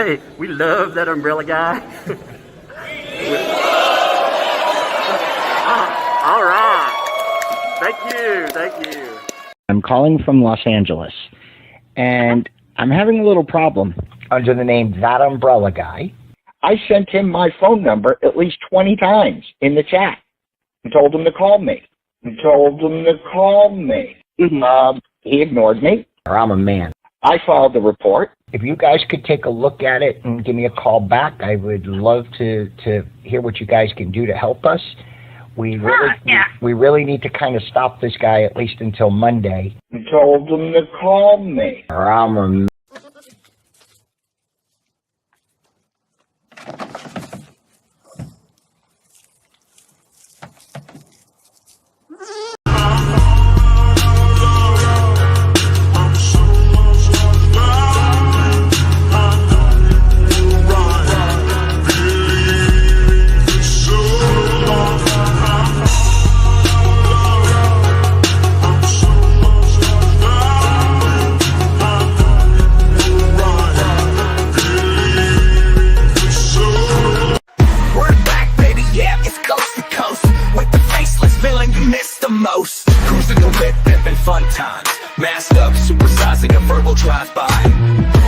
Hey, we love that umbrella guy. All right. Thank you. I'm calling from Los Angeles, and I'm having a little problem under the name ThatUmbrellaGuy. I sent him my phone number at least 20 times in the chat and told him to call me. He ignored me. I'm a man. I filed the report. If you guys could take a look at it and give me a call back, I would love to hear what you guys can do to help us. We really need to kind of stop this guy at least until Monday. I told him to call me. I'm a man. Cruising the whip, pimpin' fun times. Masked up, supersizing a verbal drive-by.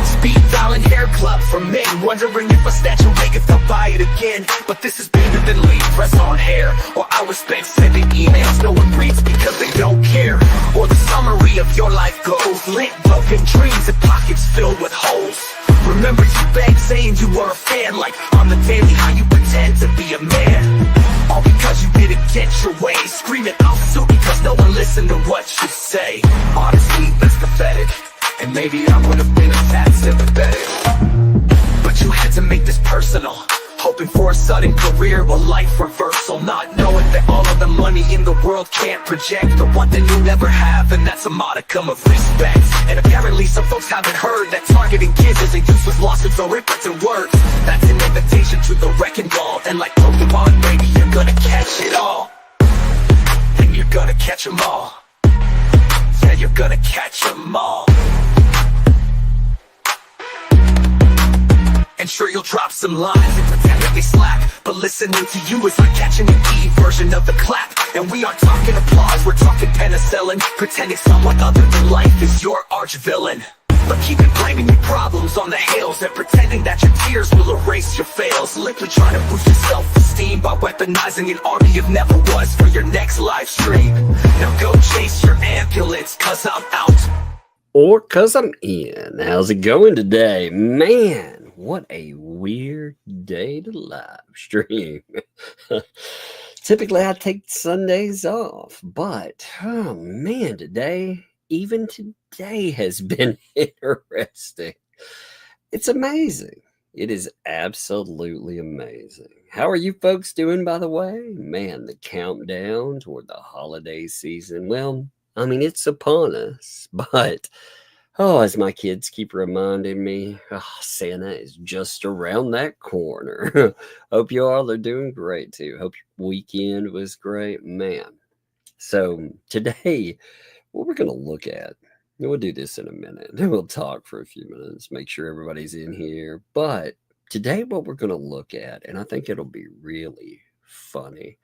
Speed dialing hair club for men. Wondering if I snatch a wig if I'll buy it again. But this is bigger than leave, press on hair. Or hours spent sending emails no one reads because they don't care. Or the summary of your life goals. Lit, broken dreams and pockets filled with holes. Remember you begged saying you were a fan. Like on the daily how you pretend to be a man. All because you didn't get your way. Screaming out so because no one listened to what you say. Honestly, that's pathetic. And maybe I would have been a tad sympathetic. But you had to make this personal. Hoping for a sudden career or life reversal. Not knowing that all of the money in the world can't project the one thing you'll never have, and that's a modicum of respect. And apparently some folks haven't heard that targeting kids is a useless lawsuit for written words. That's an invitation to the wrecking ball. And like Pokemon, baby, you're gonna catch it all. And you're gonna catch them all. Yeah, you're gonna catch them all. And sure you'll drop some lines and pretend that they slap, but listening to you is like catching an E version of the clap. And we aren't talking applause, we're talking penicillin. Pretending someone other than life is your arch villain. But keeping blaming your problems on the Hales and pretending that your tears will erase your fails. Literally trying to boost your self-esteem by weaponizing an army of never was for your next live stream. Now go chase your ambulance, cause I'm out. Or cause I'm in. How's it going today? Man, what a weird day to live stream. Typically I take Sundays off, but oh man, even today has been interesting. It's amazing. It is absolutely amazing. How are you folks doing, by the way? Man, the countdown toward the holiday season. Well, I mean, it's upon us, but as my kids keep reminding me, Santa is just around that corner. Hope you all are doing great too. Hope your weekend was great, man. So today, what we're going to look at, and we'll do this in a minute. We'll talk for a few minutes, make sure everybody's in here. But today, what we're going to look at, and I think it'll be really funny,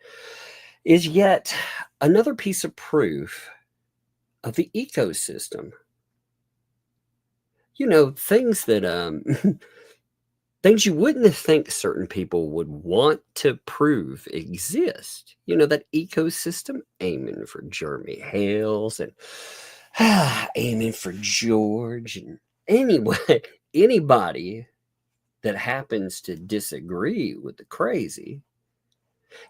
is yet another piece of proof of the ecosystem. You know, things that things you wouldn't think certain people would want to prove exist. You know, that ecosystem, aiming for Jeremy Hales and aiming for George. And anyway, anybody that happens to disagree with the crazy.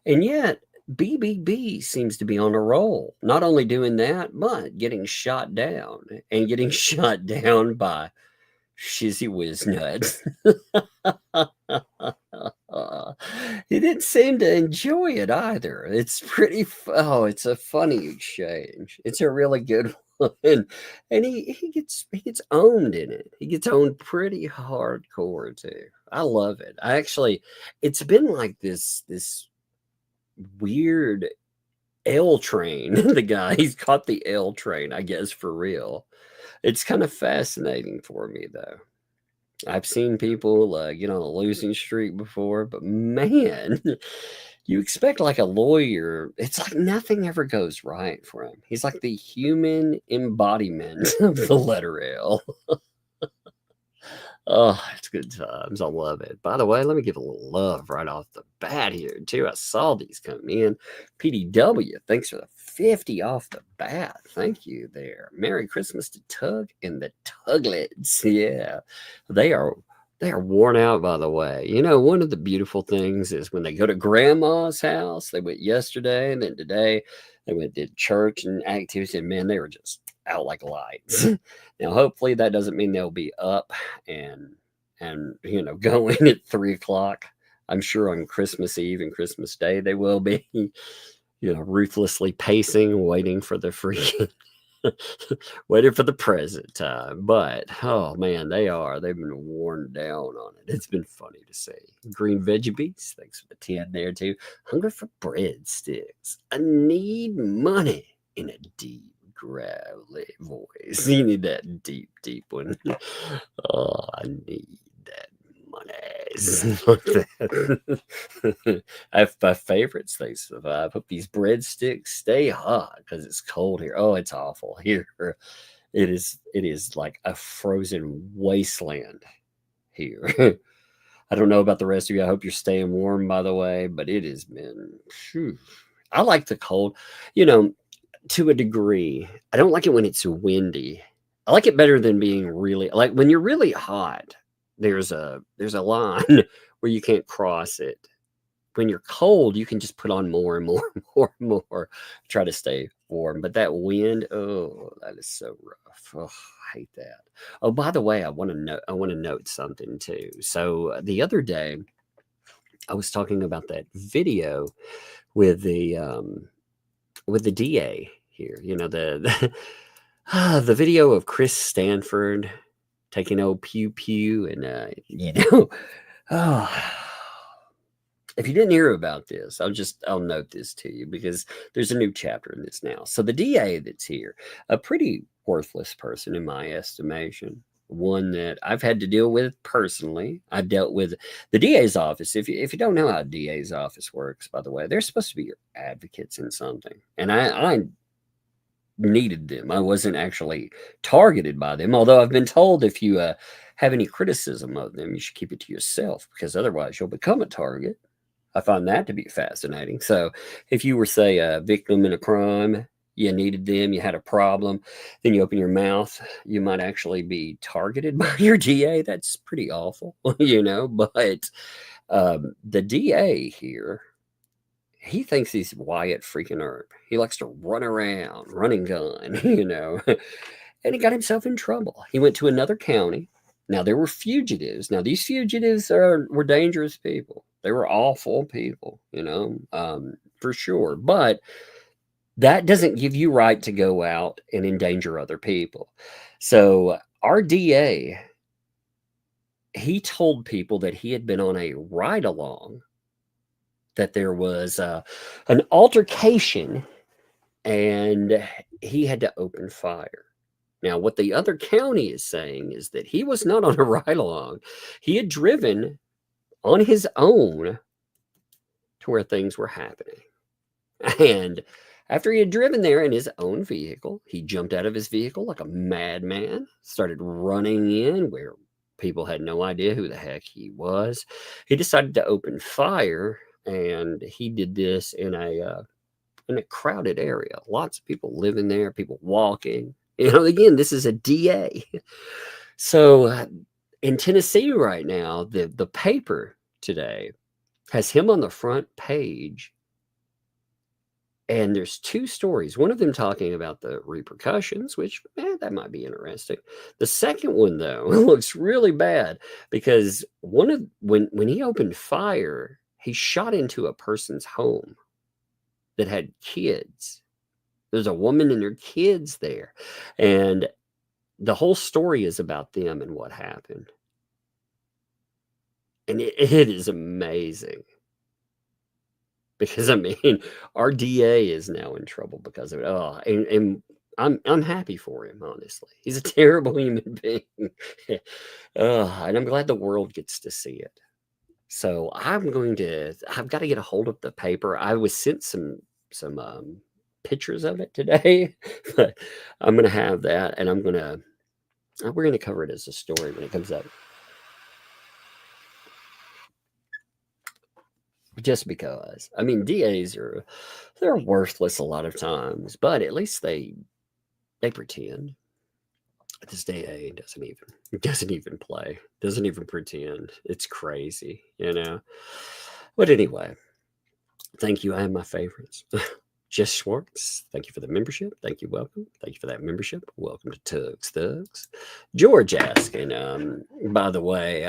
And yet, BBB seems to be on a roll. Not only doing that, but getting shot down. And getting shot down by Shizzy Whiznuts. He didn't seem to enjoy it either. It's pretty, it's a funny exchange. It's a really good one. And he gets owned in it. He gets owned pretty hardcore too. I love it. It's been like this weird L train. The guy, he's caught the L train, I guess, for real. It's kind of fascinating for me, though. I've seen people get on a losing streak before, but man, you expect like a lawyer. It's like nothing ever goes right for him. He's like the human embodiment of the letter L. Oh, it's good times. I love it. By the way, let me give a little love right off the bat here, too. I saw these come in. PDW, thanks for the 50 off the bat. Thank you there. Merry Christmas to Tug and the Tuglets. Yeah, they are worn out, by the way. You know, one of the beautiful things is when they go to grandma's house. They went yesterday, and then today they went did church and activities, and man, they were just out like lights. Now, hopefully, that doesn't mean they'll be up and going at 3 o'clock. I'm sure on Christmas Eve and Christmas Day they will be, ruthlessly pacing, waiting for the free. Waiting for the present time. But oh man, they've been worn down on it. It's been funny to see. Green Veggie Beats, thanks for the 10 there too. Hungry for breadsticks. I need money in a deep gravelly voice. You need that deep one. Oh, I need that money. I have my favorites. They survive. Hope these breadsticks stay hot because it's cold here. Oh, it's awful here. It is like a frozen wasteland here. I don't know about the rest of you. I hope you're staying warm, by the way, but it has been. Whew. I like the cold. To a degree. I don't like it when it's windy. I like it better than being really like when you're really hot. There's a line where you can't cross it. When you're cold, you can just put on more and more and more and more. Try to stay warm. But that wind, oh, that is so rough. Oh, I hate that. Oh, by the way, I want to note something too. So the other day, I was talking about that video with the DA here, the video of Chris Stanford taking old pew pew and oh, if you didn't hear about this, I'll note this to you because there's a new chapter in this now. So the DA that's here, a pretty worthless person in my estimation, one that I've had to deal with personally. I've dealt with the DA's office. If you don't know how a DA's office works, by the way, they're supposed to be your advocates in something. And I needed them. I wasn't actually targeted by them, although I've been told if you have any criticism of them, you should keep it to yourself because otherwise you'll become a target. I find that to be fascinating. So if you were, say, a victim in a crime, you needed them, you had a problem, then you open your mouth, you might actually be targeted by your DA. That's pretty awful, but the DA here, he thinks he's Wyatt freaking Earp. He likes to run around, running gun, and he got himself in trouble. He went to another county. Now, there were fugitives. Now, these fugitives were dangerous people. They were awful people, for sure. But that doesn't give you right to go out and endanger other people. So our DA, he told people that he had been on a ride-along, that there was an altercation, and he had to open fire. Now, what the other county is saying is that he was not on a ride-along. He had driven on his own to where things were happening. And after he had driven there in his own vehicle, he jumped out of his vehicle like a madman, started running in where people had no idea who the heck he was. He decided to open fire, and he did this in a crowded area. Lots of people living there, people walking. Again, this is a DA. So in Tennessee right now, the paper today has him on the front page. And there's two stories. One of them talking about the repercussions, which, that might be interesting. The second one, though, looks really bad because when he opened fire, he shot into a person's home that had kids. There's a woman and her kids there. And the whole story is about them and what happened. And it is amazing. Because, our DA is now in trouble because of it. Oh, and I'm happy for him, honestly. He's a terrible human being. And I'm glad the world gets to see it. So I've got to get a hold of the paper. I was sent some pictures of it today, but I'm gonna have that, and we're gonna cover it as a story when it comes up. Just because, I mean, DAs they're worthless a lot of times, but at least they pretend. This DA doesn't even play, doesn't even pretend. It's crazy, But anyway, thank you. I have my favorites. Jess Schwartz, thank you for the membership. Thank you. Welcome. Thank you for that membership. Welcome to Tugs Thugs. George asking, by the way,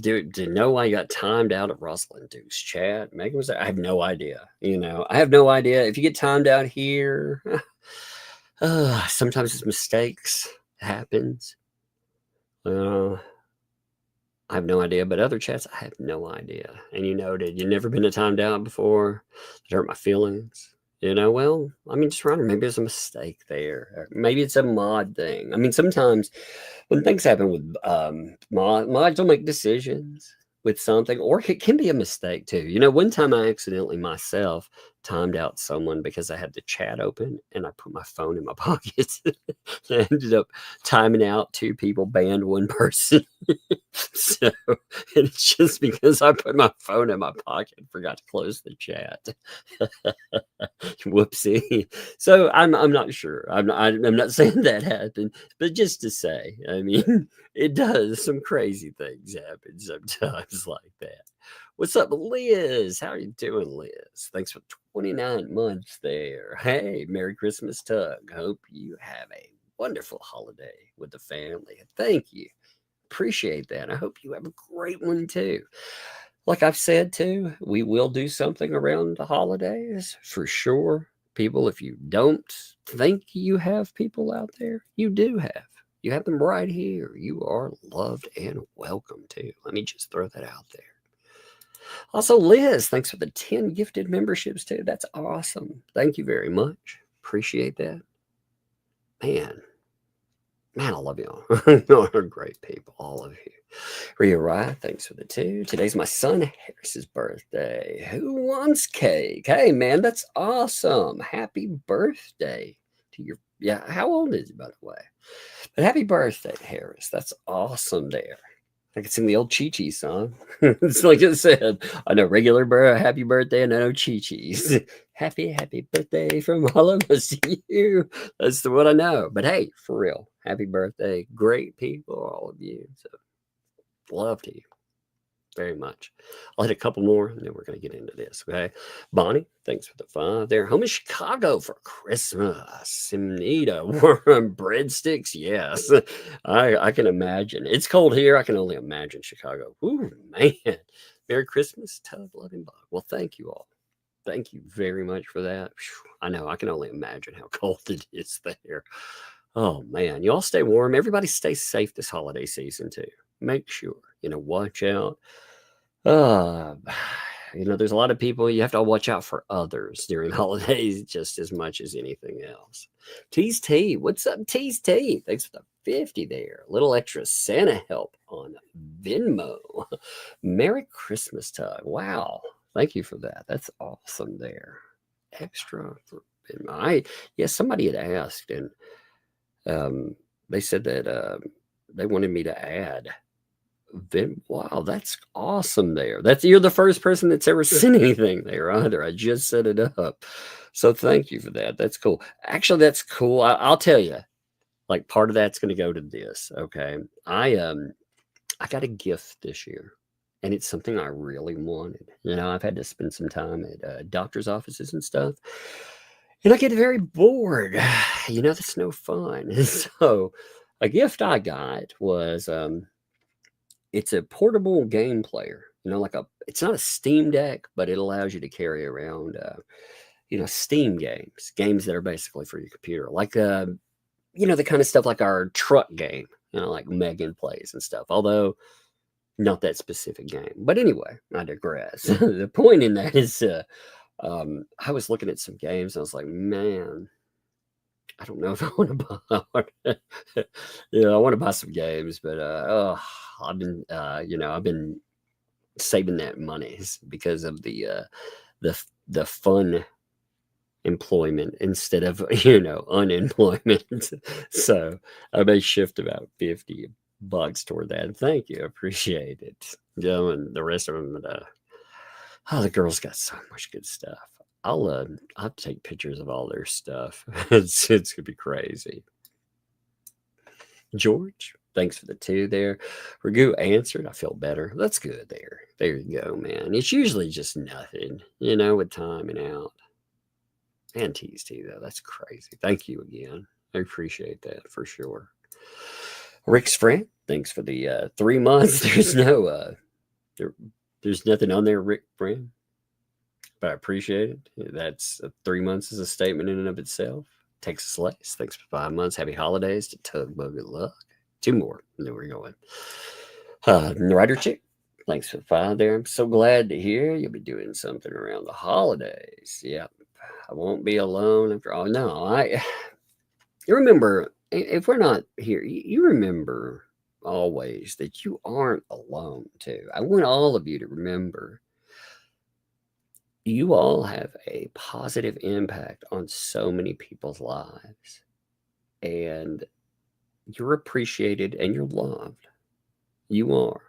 do you know why you got timed out at Rosalind Duke's chat? Megan was there. I have no idea. I have no idea. If you get timed out here, sometimes it's mistakes. Happens. I have no idea, but other chats, I have no idea. And did you never been timed out before? It hurt my feelings. Well, I mean, just wondering, maybe there's a mistake there. Or maybe it's a mod thing. I mean, sometimes when things happen with mods will make decisions with something, or it can be a mistake too. One time I accidentally myself timed out someone because I had the chat open and I put my phone in my pocket. I ended up timing out 2 people, banned 1 person. So, and it's just because I put my phone in my pocket and forgot to close the chat. Whoopsie. So I'm not sure. I'm not saying that happened, but just to say, I mean, it does. Some crazy things happen sometimes like that. What's up, Liz? How are you doing, Liz? Thanks for 29 months there. Hey, Merry Christmas, Tug. Hope you have a wonderful holiday with the family. Thank you. Appreciate that. I hope you have a great one too. Like I've said too, we will do something around the holidays for sure. People, if you don't think you have people out there, you do have. You have them right here. You are loved and welcome too. Let me just throw that out there. Also, Liz, thanks for the 10 gifted memberships too. That's awesome. Thank you very much. Appreciate that. Man, I love y'all. Y'all are great people, all of you. Rhea Wright, thanks for the 2. Today's my son Harris's birthday. Who wants cake? Hey, man, that's awesome. Happy birthday to your... Yeah, how old is he, by the way? But happy birthday, Harris. That's awesome there. I can sing the old Chi-Chi song. It's like I said, I know regular happy birthday and I know Chi-Chi's. Happy birthday from all of us to you. That's the one I know. But hey, for real, happy birthday. Great people, all of you. So love to you very much. I'll hit a couple more and then we're going to get into this. Okay. Bonnie, thanks for the 5 there. Home in Chicago for Christmas. Anita, warm breadsticks. Yes. I can imagine. It's cold here. I can only imagine Chicago. Ooh, man. Merry Christmas, Tug, Love, and Bug. Well, thank you all. Thank you very much for that. I know. I can only imagine how cold it is there. Oh, man. You all stay warm. Everybody stay safe this holiday season, too. Make sure, watch out. There's a lot of people, you have to watch out for others during holidays just as much as anything else. Tease T, what's up, Tease T? Thanks for the 50 there. A little extra Santa help on Venmo. Merry Christmas, Tug. Wow. Thank you for that. That's awesome there. Extra for Venmo. Somebody had asked, and they said that they wanted me to add. Wow, that's awesome there. You're the first person that's ever sent anything there either. I just set it up. So thank you for that. That's cool. Actually, that's cool. I'll tell you, like part of that's going to go to this. Okay. I got a gift this year and it's something I really wanted. I've had to spend some time at doctor's offices and stuff. And I get very bored. That's no fun. So a gift I got was, it's a portable game player, it's not a Steam Deck, but it allows you to carry around, Steam games that are basically for your computer, like, the kind of stuff like our truck game, like Megan plays and stuff, although not that specific game. But anyway, I digress. The point in that is, I was looking at some games and I was like, man, I don't know if I want to buy. Yeah, I want to buy some games, but I've been I've been saving that money because of the fun employment instead of unemployment. So I may shift about $50 toward that. Thank you, appreciate it. And the rest of them, the girls got so much good stuff. I'll take pictures of all their stuff. It's gonna be crazy. George, thanks for the 2 there. Ragu answered. I feel better. That's good there. There you go, man. It's usually just nothing, with timing out. And TST though, that's crazy. Thank you again. I appreciate that for sure. Rick's friend, thanks for the 3 months. There's no there's nothing on there, Rick friend, but I appreciate it. That's 3 months is a statement in and of itself. Texas Slice, thanks for 5 months. Happy holidays to Tugboat. Good luck. 2 more, and then we're going. Rider Chick, thanks for 5 there. I'm so glad to hear you'll be doing something around the holidays. Yeah, I won't be alone after all. No, you remember, if we're not here, you remember always that you aren't alone too. I want all of you to remember you all have a positive impact on so many people's lives, and you're appreciated and you're loved. You are.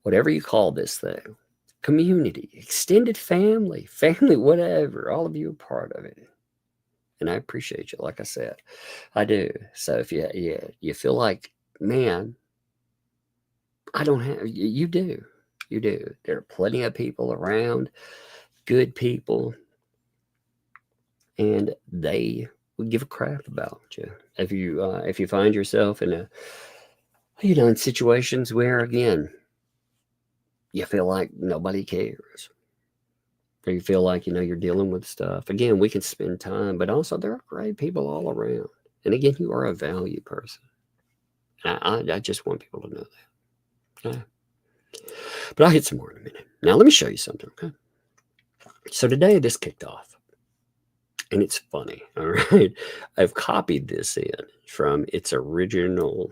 Whatever you call this thing, community, extended family, whatever, all of you are part of it. And I appreciate you, like I said, I do. So if you feel like, man, I don't have, you do. You do. There are plenty of people around, good people, and they would give a crap about you. If you find yourself in in situations where, again, you feel like nobody cares, or you feel like, you're dealing with stuff, again, we can spend time, but also there are great people all around. And again, you are a value person. I just want people to know that. Okay? But I'll hit some more in a minute. Now, let me show you something, okay? So today, this kicked off. And it's funny, all right? I've copied this in from its original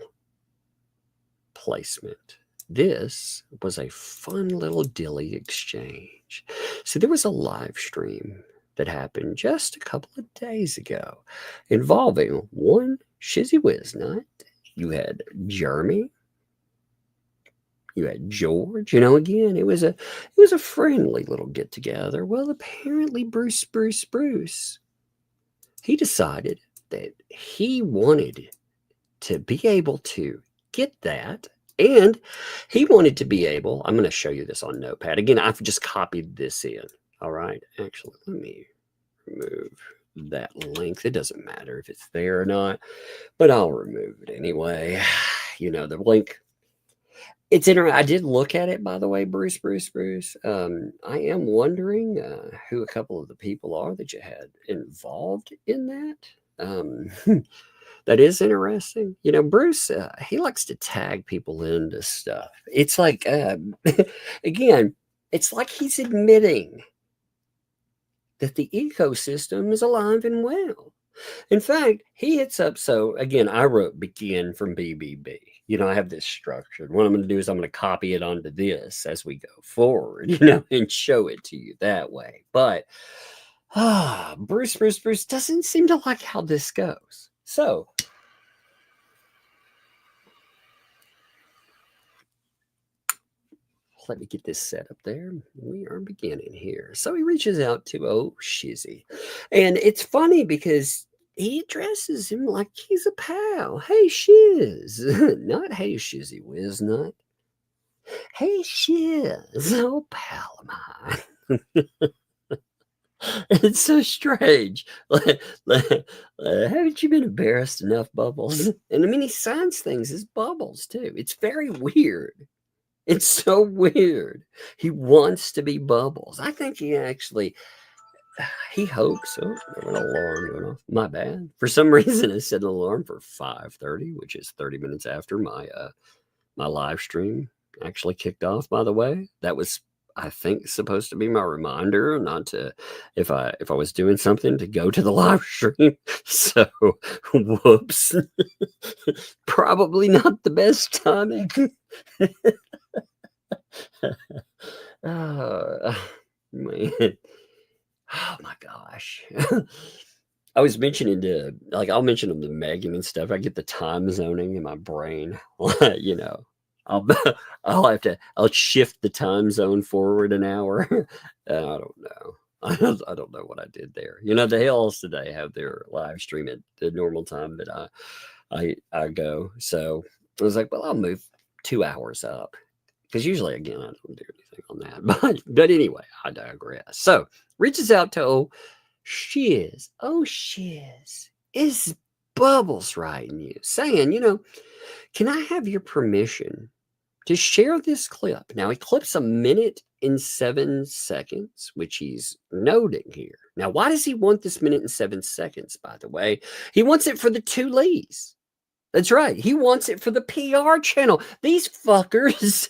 placement. This was a fun little dilly exchange. See, there was a live stream that happened just a couple of days ago involving one Shizzy Wiznut. You had Jeremy. You had George. Again, it was a friendly little get together. Well, apparently Bruce, he decided that he wanted to be able to get that, and he wanted to be able, I'm going to show you this on Notepad. Again, I've just copied this in. All right. Actually, let me remove that link. It doesn't matter if it's there or not, but I'll remove it anyway. The link. It's interesting. I did look at it, by the way, Bruce. I am wondering who a couple of the people are that you had involved in that. That is interesting. Bruce, he likes to tag people into stuff. It's like, again, it's like he's admitting that the ecosystem is alive and well. In fact, he hits up. So again, I wrote begin from BBB. I have this structure. What I'm going to do is I'm going to copy it onto this as we go forward, and show it to you that way. But Bruce doesn't seem to like how this goes. So let me get this set up there. We are beginning here. So he reaches out to Shizzy. And it's funny because he addresses him like he's a pal. Hey, Shiz. Not hey, Shizzy Wiznut. Hey, Shiz. Oh, pal of mine. It's so strange. Haven't you been embarrassed enough, Bubbles? And he signs things as Bubbles, too. It's very weird. It's so weird. He wants to be Bubbles. I think he hopes. Oh, an alarm going off. My bad. For some reason, I set an alarm for 5:30, which is 30 minutes after my live stream actually kicked off. By the way, that was I think, supposed to be my reminder not to, if I was doing something, to go to the live stream. So, whoops. Probably not the best timing. Man. Oh my gosh. I was mentioning I'll mention them to Megan and stuff. I get the time zoning in my brain. You know, I'll I'll shift the time zone forward an hour. I don't know. I don't know what I did there. You know, the Hales today have their live stream at the normal time that I go. So I was like, well, I'll move 2 hours up. Because usually, again, I don't do anything on that. But anyway, I digress. So reaches out to Shiz. Oh, Shiz. Is Bubbles writing you saying, you know, can I have your permission to share this clip? Now, he clips 1 minute and 7 seconds, which he's noting here. Now, why does he want this 1 minute and 7 seconds, by the way? He wants it for the 2 Lees. That's right. He wants it for the PR channel. These fuckers,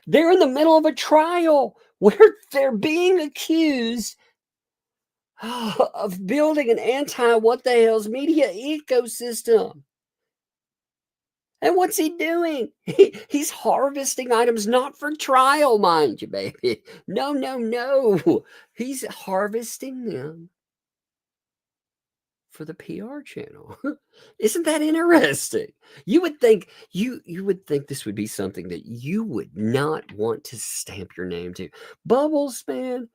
they're in the middle of a trial where they're being accused of building an anti-what-the-hales media ecosystem. And what's he doing? He's harvesting items not for trial, mind you, baby. No, no, no. He's harvesting them for the PR channel. Isn't that interesting? You would think you would think this would be something that you would not want to stamp your name to. Bubbles, man.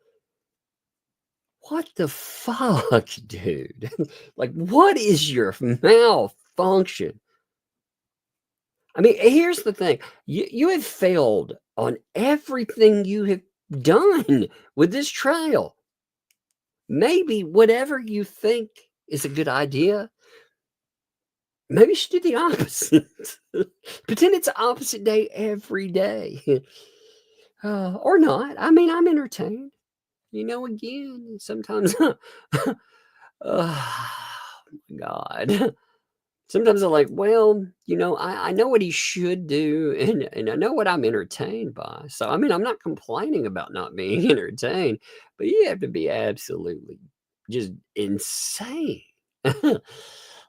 What the fuck, dude? Like, what is your malfunction? I mean, here's the thing. You have failed on everything you have done with this trial. Maybe whatever you think is a good idea, maybe you should do the opposite. Pretend it's opposite day every day. Or not. I mean, I'm entertained. You know, again, sometimes, oh my God. Sometimes I'm like, well, you know, I know what he should do, and I know what I'm entertained by. So, I mean, I'm not complaining about not being entertained, but you have to be absolutely just insane.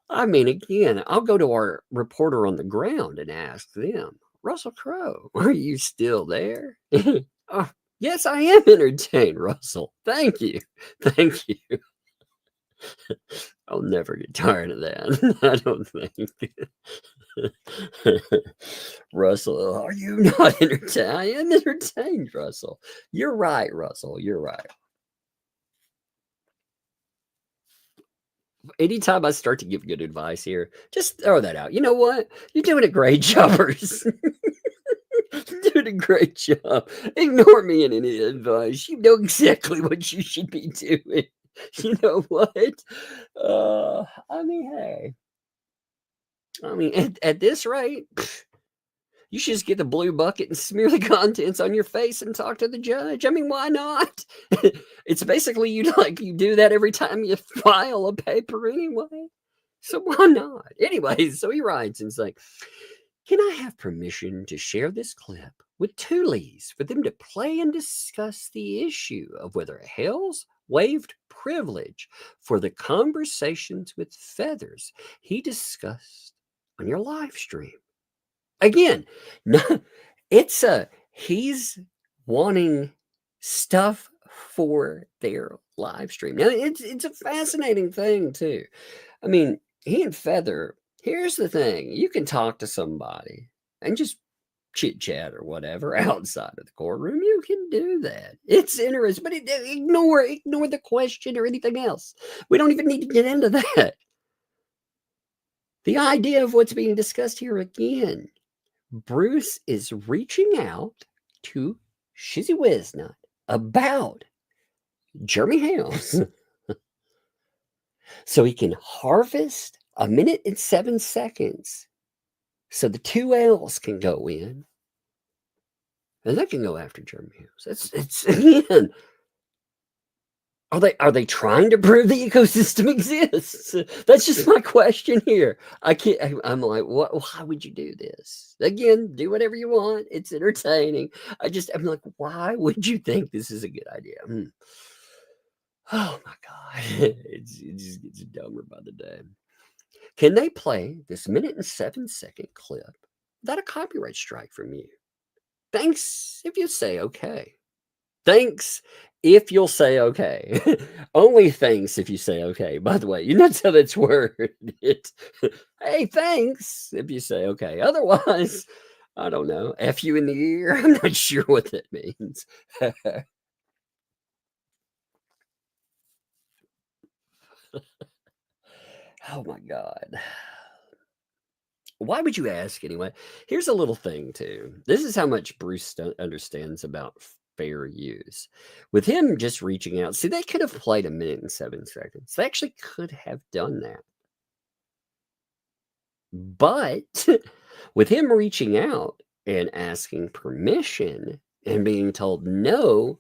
I mean, again, I'll go to our reporter on the ground and ask them, Russell Crowe, are you still there? Oh, yes, I am entertained, Russell. Thank you. Thank you. I'll never get tired of that. I don't think. Russell, are you not entertained? I am entertained, Russell. You're right, Russell. You're right. Anytime I start to give good advice here, just throw that out. You know what? You're doing a great job. You're doing a great job. Ignore me in any advice. You know exactly what you should be doing. You know what? I mean, hey. I mean, at this rate, you should just get the blue bucket and smear the contents on your face and talk to the judge. I mean, why not? It's basically you do that every time you file a paper anyway. So why not? Anyways, so he writes and it's like, can I have permission to share this clip with 2 Lees for them to play and discuss the issue of whether Hales waived privilege for the conversations with feathers he discussed on your live stream? Again, no, he's wanting stuff for their live stream. Now, it's a fascinating thing too. I mean, he and Feather, here's the thing. You can talk to somebody and just chit chat or whatever outside of the courtroom. You can do that. It's interesting, but ignore the question or anything else. We don't even need to get into that. The idea of what's being discussed here again, Bruce is reaching out to Shizzy Wisnut about Jeremy Hales so he can harvest 1 minute and 7 seconds so the 2 L's can go in and they can go after Jeremy Hales. It's again, Are they trying to prove the ecosystem exists? That's just my question here. I can't. I'm like, what? Why would you do this? Again, do whatever you want. It's entertaining. I'm like, why would you think this is a good idea? Oh my god, it just gets dumber by the day. Can they play this 1:07 clip without a copyright strike from you? Thanks if you say okay. Thanks if you'll say okay. Only thanks if you say okay. By the way, you know how that's worded. Hey, thanks if you say okay. Otherwise, I don't know. F you in the ear. I'm not sure what that means. Oh my God. Why would you ask anyway? Here's a little thing too. This is how much Bruce understands about fair use. With him just reaching out, see, they could have played 1:07. They actually could have done that. But with him reaching out and asking permission and being told no,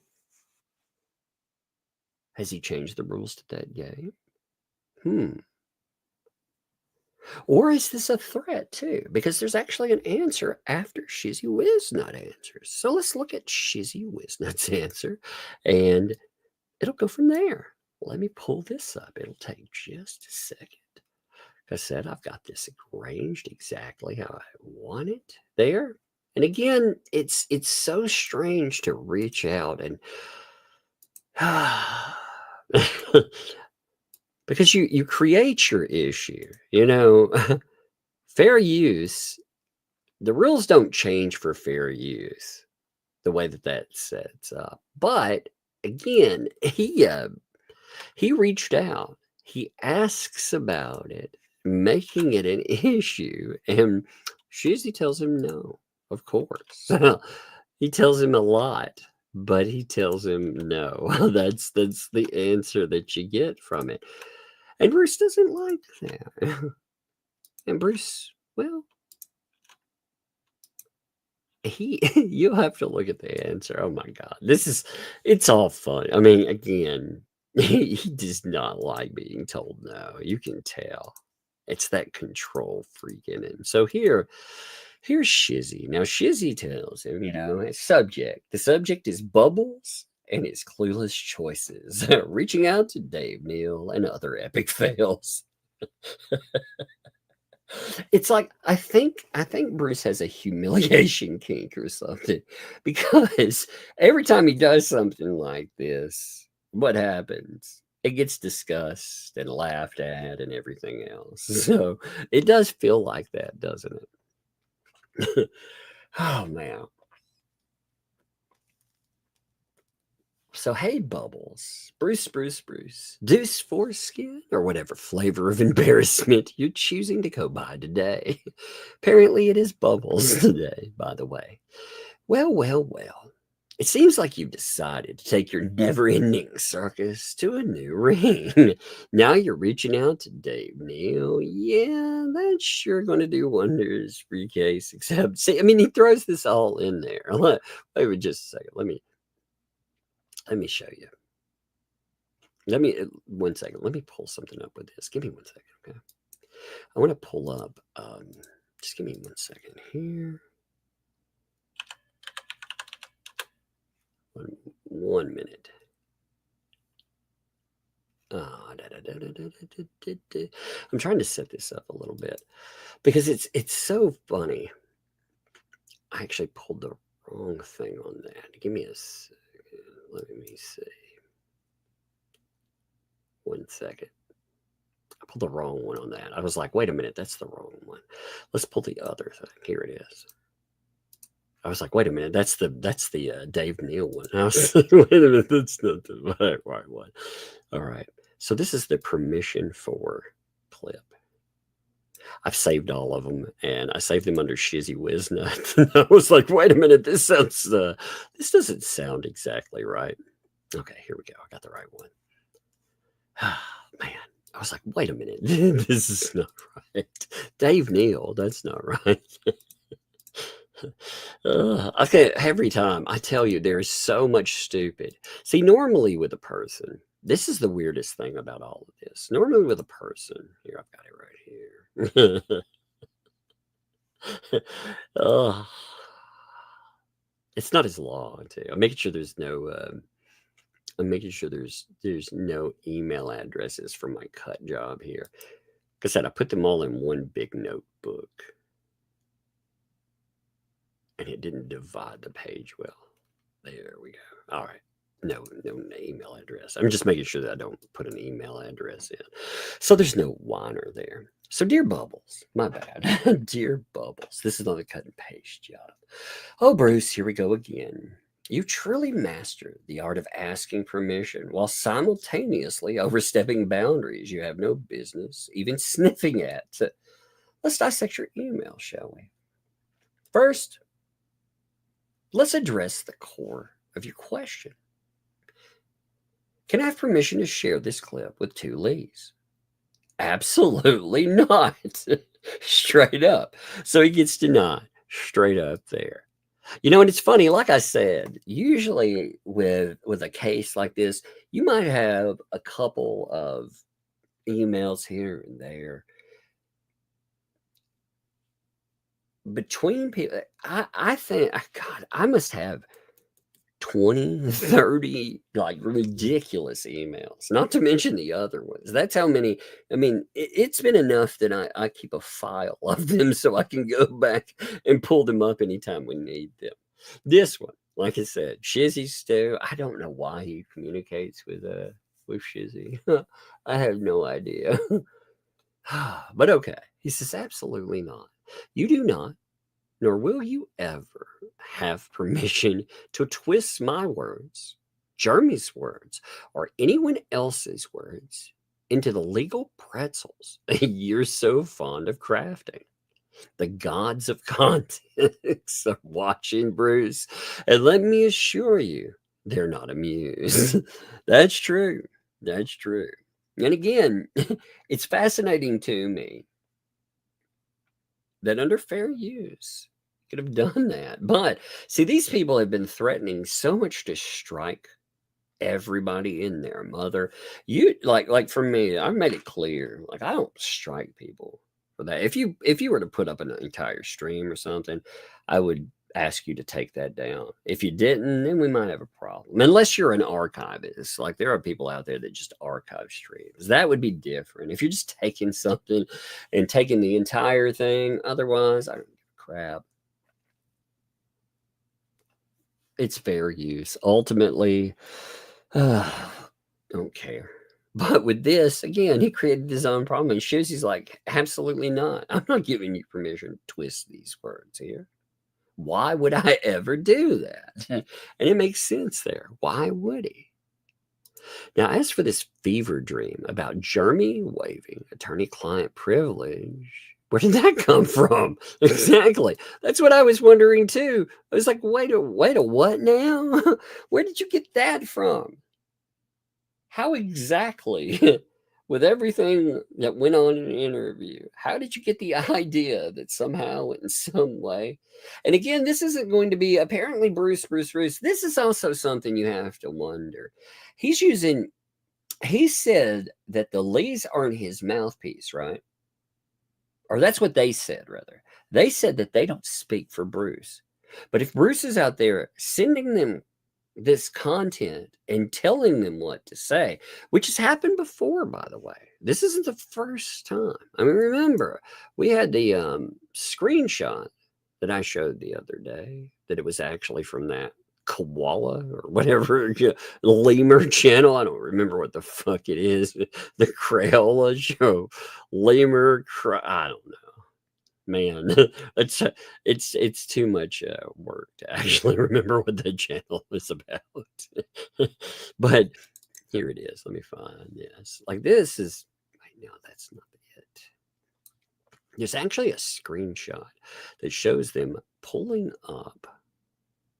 has he changed the rules to that game? Or is this a threat too? Because there's actually an answer after Shizzy Wiznut answers. So let's look at Shizzy Wiznut's answer and it'll go from there. Let me pull this up. It'll take just a second. Like I said, I've got this arranged exactly how I want it there. And again, it's so strange to reach out and because you create your issue, fair use, the rules don't change for fair use the way that sets up. But again, he reached out, he asks about it, making it an issue, and Shizzy tells him no, of course. He tells him a lot, but he tells him no. That's the answer that you get from it. And Bruce doesn't like that. And Bruce, well, you'll have to look at the answer. Oh my God. It's all fun. I mean, again, he does not like being told no. You can tell. It's that control freak in him. So here's Shizzy. Now Shizzy tells him, a subject. The subject is Bubbles and his clueless choices, reaching out to Dave Neal and other epic fails. It's like I think Bruce has a humiliation kink or something, because every time he does something like this, what happens? It gets discussed and laughed at and everything else. So it does feel like that, doesn't it? Oh man. So, hey, Bubbles, Bruce, Deuce Foreskin, or whatever flavor of embarrassment you're choosing to go by today. Apparently, it is Bubbles today, by the way. Well. It seems like you've decided to take your never-ending circus to a new ring. Now you're reaching out to Dave Neal. Yeah, that's sure going to do wonders for your case, except, see, I mean, he throws this all in there. Wait just a second. Let me show you. One second. Let me pull something up with this. Give me 1 second, okay? I want to pull up, just give me 1 second here. 1 minute. I'm trying to set this up a little bit because it's so funny. I actually pulled the wrong thing on that. Give me a second. Let me see. 1 second. I pulled the wrong one on that. I was like, wait a minute, that's the wrong one. Let's pull the other thing. Here it is. I was like, wait a minute, that's the Dave Neal one. I was like, wait a minute, that's not the right one. All right. So this is the permission for clip. I've saved all of them, and I saved them under Shizzy Wiznut. I was like, wait a minute, this doesn't sound exactly right. Okay, here we go. I got the right one. Man, I was like, wait a minute, this is not right. Dave Neal, that's not right. Okay, every time I tell you, there is so much stupid. See, normally with a person, This is the weirdest thing about all of this. Normally with a person, here, I've got it right here. Oh, it's not as long too. I'm making sure there's no I'm making sure there's no email addresses for my cut job here. Like I said, I put them all in one big notebook. And it didn't divide the page well. There we go. All right. No email address. I'm just making sure that I don't put an email address in. So there's no whiner there. So dear Bubbles, my bad. Dear Bubbles, this is not a cut and paste job. Oh, Bruce, here we go again. You truly mastered the art of asking permission while simultaneously overstepping boundaries you have no business even sniffing at. Let's dissect your email, shall we? First, let's address the core of your question. Can I have permission to share this clip with 2 Lees? Absolutely not. Straight up. So he gets denied straight up there. And it's funny, like I said, usually with a case like this, you might have a couple of emails here and there between people. I think, God, I must have 20, 30 like ridiculous emails, not to mention the other ones. That's how many. I mean, it's been enough that I keep a file of them so I can go back and pull them up anytime we need them. This one, like I said, Shizzy Stew, I don't know why he communicates with Shizzy. I have no idea. But okay, he says absolutely not. You do not, nor will you ever have permission to twist my words, Jeremy's words, or anyone else's words into the legal pretzels you're so fond of crafting. The gods of context are watching, Bruce, and let me assure you, they're not amused. That's true. That's true. And again, it's fascinating to me that under fair use, could have done that. But see, these people have been threatening so much to strike everybody in their mother. You like for me, I've made it clear, like I don't strike people for that. If you were to put up an entire stream or something, I would ask you to take that down. If you didn't, then we might have a problem. Unless you're an archivist. Like there are people out there that just archive streams. That would be different. If you're just taking something and taking the entire thing, otherwise, I don't give a crap. It's fair use. Ultimately, don't care. But with this, again, he created his own problem. And Shizzy's like, absolutely not. I'm not giving you permission to twist these words here. Why would I ever do that? And it makes sense there. Why would he? Now, as for this fever dream about Jeremy waiving attorney-client privilege, where did that come from? Exactly. That's what I was wondering too. I was like, wait a what now? Where did you get that from? How exactly, with everything that went on in the interview, how did you get the idea that somehow in some way, and again, this isn't going to be apparently Bruce. This is also something you have to wonder. He said that the Lees aren't his mouthpiece, right? Or that's what they said, rather. They said that they don't speak for Bruce. But if Bruce is out there sending them this content and telling them what to say, which has happened before, by the way. This isn't the first time. I mean, remember, we had the screenshot that I showed the other day that it was actually from that koala or whatever lemur channel. I don't remember what the fuck it is. The Crayola show. Lemur, I don't know. Man, it's too much work to actually remember what the channel is about. But here it is. Let me find this. Like this is no, that's not it. There's actually a screenshot that shows them pulling up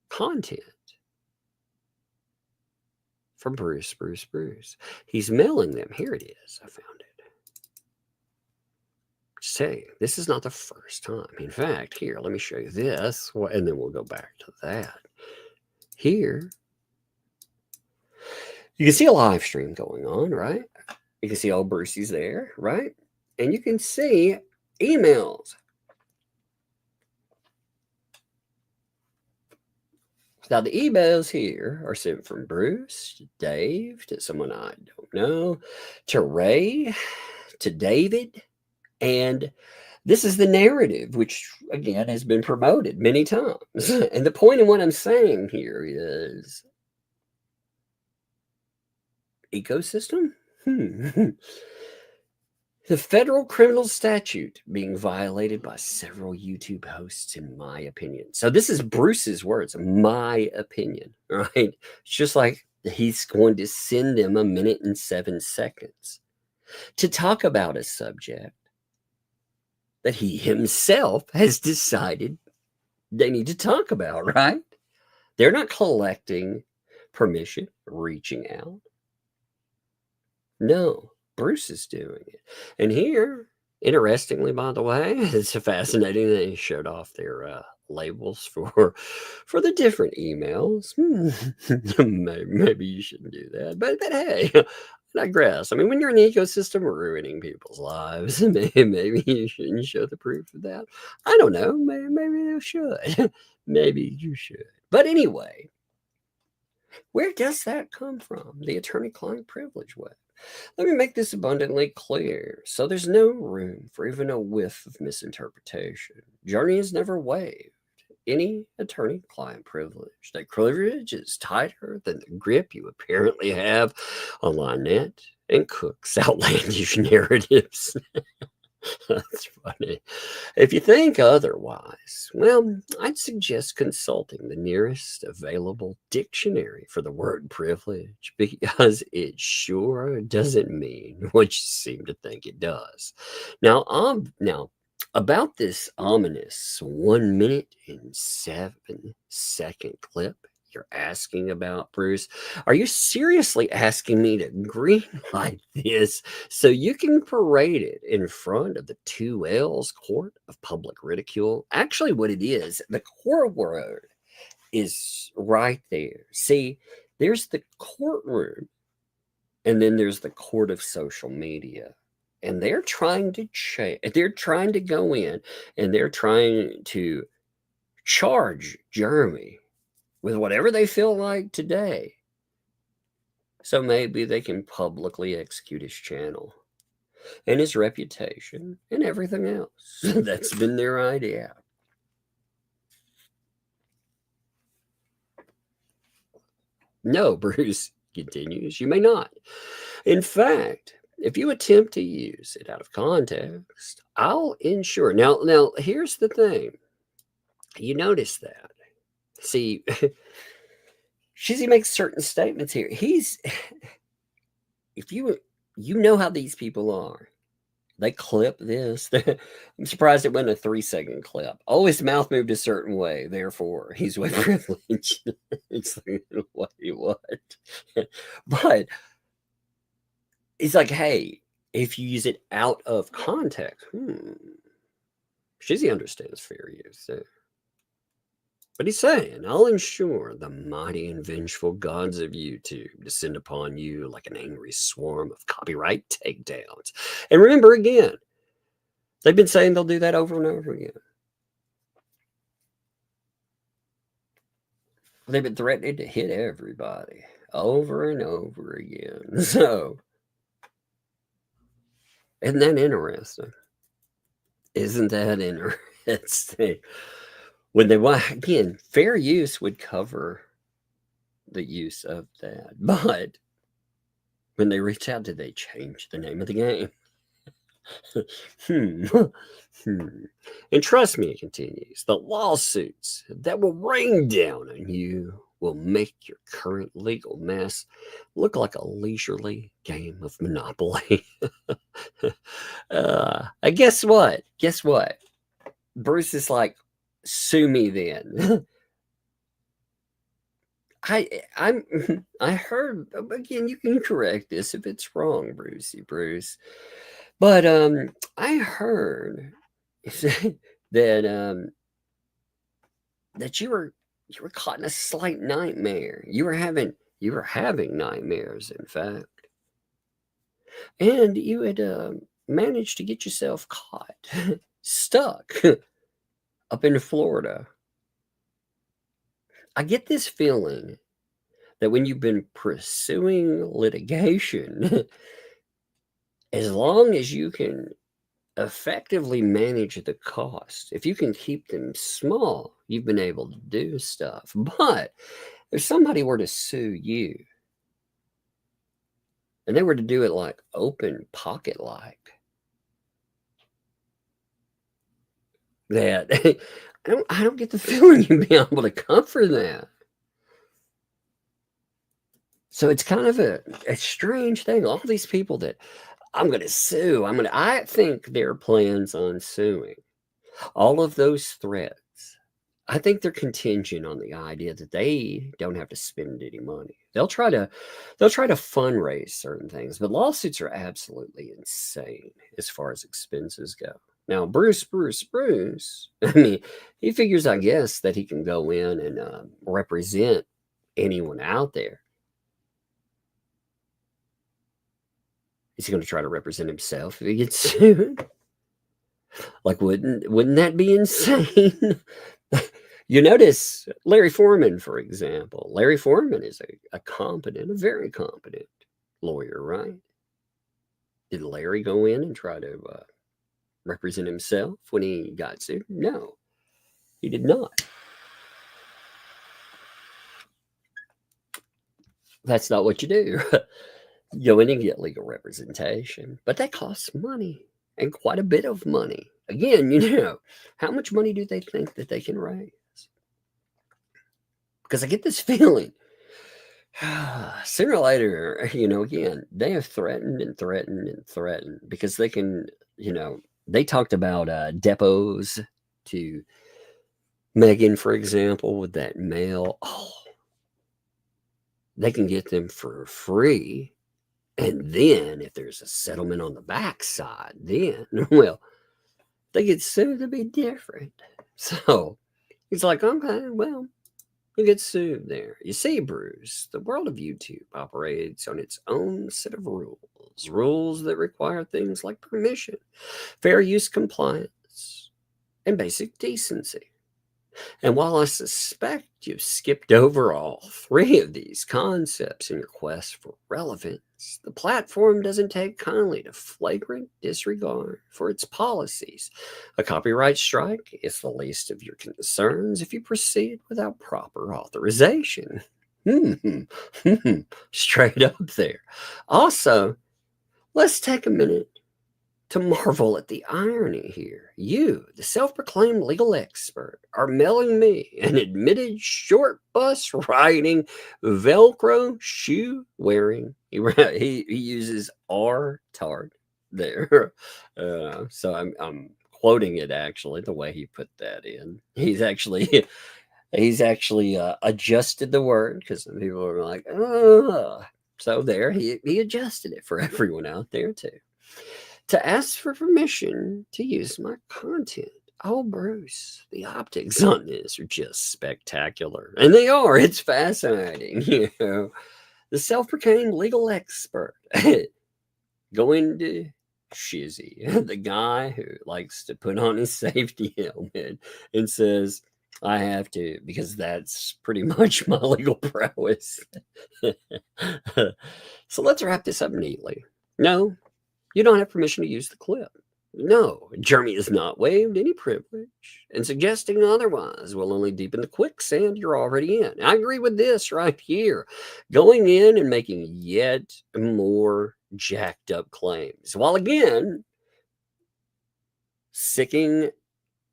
content from Bruce. He's mailing them. Here it is. I found it. Say, this is not the first time. In fact, here, let me show you this, and then we'll go back to that. Here You can see a live stream going on, right? You can see old Brucey's there, right? And you can see emails. Now, the emails here are sent from Bruce to Dave, to someone I don't know, to Ray, to David. And this is the narrative, which, again, has been promoted many times. And the point of what I'm saying here is ecosystem? The federal criminal statute being violated by several YouTube hosts, in my opinion. So this is Bruce's words, my opinion, right? It's just like he's going to send them 1 minute and 7 seconds to talk about a subject that he himself has decided they need to talk about, right? They're not collecting permission, reaching out. No. Bruce is doing it. And here, interestingly, by the way, it's fascinating that he showed off their labels for the different emails. Maybe you shouldn't do that. But hey, I digress. I mean, when you're an ecosystem ruining people's lives, maybe you shouldn't show the proof of that. I don't know. Maybe you should. Maybe you should. But anyway, where does that come from? The attorney-client privilege way. Let me make this abundantly clear, so there's no room for even a whiff of misinterpretation. Journey has never waived any attorney-client privilege. That privilege is tighter than the grip you apparently have on Lynette and Cook's outlandish narratives. That's funny. If you think otherwise, well, I'd suggest consulting the nearest available dictionary for the word privilege, because it sure doesn't mean what you seem to think it does. Now, about this ominous 1 minute and 7 second clip you're asking about, Bruce, are you seriously asking me to greenlight this so you can parade it in front of the 2L's court of public ridicule? Actually, what it is, the court word is right there. See, there's the courtroom, and then there's the court of social media. And they're trying to they're trying to go in, and they're trying to charge Jeremy with whatever they feel like today. So maybe they can publicly execute his channel and his reputation and everything else. That's been their idea. No, Bruce continues, you may not. In fact, if you attempt to use it out of context, I'll ensure. Now, here's the thing. You notice that. See, Shizzy makes certain statements here. If you know how these people are, they clip this. I'm surprised it wasn't a 3-second clip. Oh, his mouth moved a certain way, therefore he's with privilege. It's like, what? But it's like, hey, if you use it out of context, Shizzy understands fair use. But he's saying, I'll ensure the mighty and vengeful gods of YouTube descend upon you like an angry swarm of copyright takedowns. And remember again, they've been saying they'll do that over and over again. They've been threatening to hit everybody over and over again. So, isn't that interesting? Isn't that interesting? When they want, again, fair use would cover the use of that. But when they reach out, did they change the name of the game? And trust me, it continues, the lawsuits that will rain down on you will make your current legal mess look like a leisurely game of Monopoly. Guess what? Bruce is like, sue me then. I heard, again, you can correct this if it's wrong, Bruce. But I heard that that you were caught in a slight nightmare. You were having You were having nightmares, in fact. And you had managed to get yourself caught, stuck up in Florida. I get this feeling that when you've been pursuing litigation, as long as you can effectively manage the cost, if you can keep them small, you've been able to do stuff. But if somebody were to sue you, and they were to do it like open pocket like, that I don't get the feeling you'd be able to cover that. So it's kind of a strange thing. All these people that I'm going to sue, I think their plans on suing, all of those threats, I think they're contingent on the idea that they don't have to spend any money. They'll try to fundraise certain things, but lawsuits are absolutely insane as far as expenses go. Now, Bruce, I mean, he figures, I guess, that he can go in and represent anyone out there. Is he going to try to represent himself if he gets sued? Like, wouldn't that be insane? You notice Larry Foreman, for example. Larry Foreman is a very competent lawyer, right? Did Larry go in and try to represent himself when he got sued? No, he did not. That's not what you do. You go in and get legal representation, but that costs money, and quite a bit of money. Again, how much money do they think that they can raise? Because I get this feeling, sooner or later, again, they have threatened and threatened and threatened because they can, they talked about depots to Megan, for example, with that mail. Oh, they can get them for free. And then if there's a settlement on the backside, then, well, they get sued to be different. So he's like, okay, well, you get sued there. You see, Bruce, the world of YouTube operates on its own set of rules that require things like permission, fair use compliance, and basic decency. And while I suspect you've skipped over all three of these concepts in your quest for relevance, the platform doesn't take kindly to flagrant disregard for its policies. A copyright strike is the least of your concerns if you proceed without proper authorization. Straight up there. Also, let's take a minute to marvel at the irony here. You, the self-proclaimed legal expert, are mailing me an admitted short bus riding, Velcro shoe wearing. He uses R-tard there. So I'm quoting it actually the way he put that in. He's actually adjusted the word because some people are like, oh. So there he adjusted it for everyone out there too. To ask for permission to use my content. Oh, Bruce, the optics on this are just spectacular. And they are. It's fascinating. The self-proclaimed legal expert going to Shizzy, the guy who likes to put on his safety helmet and says, I have to, because that's pretty much my legal prowess. So let's wrap this up neatly. No, you don't have permission to use the clip. No, Jeremy has not waived any privilege, and suggesting otherwise will only deepen the quicksand you're already in. I agree with this right here. Going in and making yet more jacked up claims, while again, sicking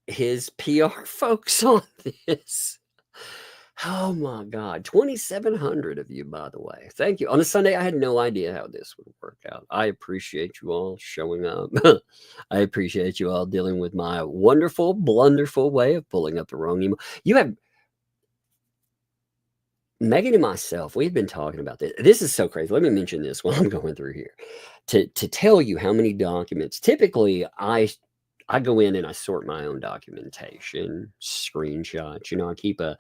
his PR folks on this. Oh my God. 2,700 of you, by the way. Thank you. On a Sunday, I had no idea how this would work out. I appreciate you all showing up. I appreciate you all dealing with my wonderful, blunderful way of pulling up the wrong email. You have Megan and myself, we've been talking about this. This is so crazy. Let me mention this while I'm going through here. To tell you how many documents, typically I go in and I sort my own documentation, screenshots. I keep a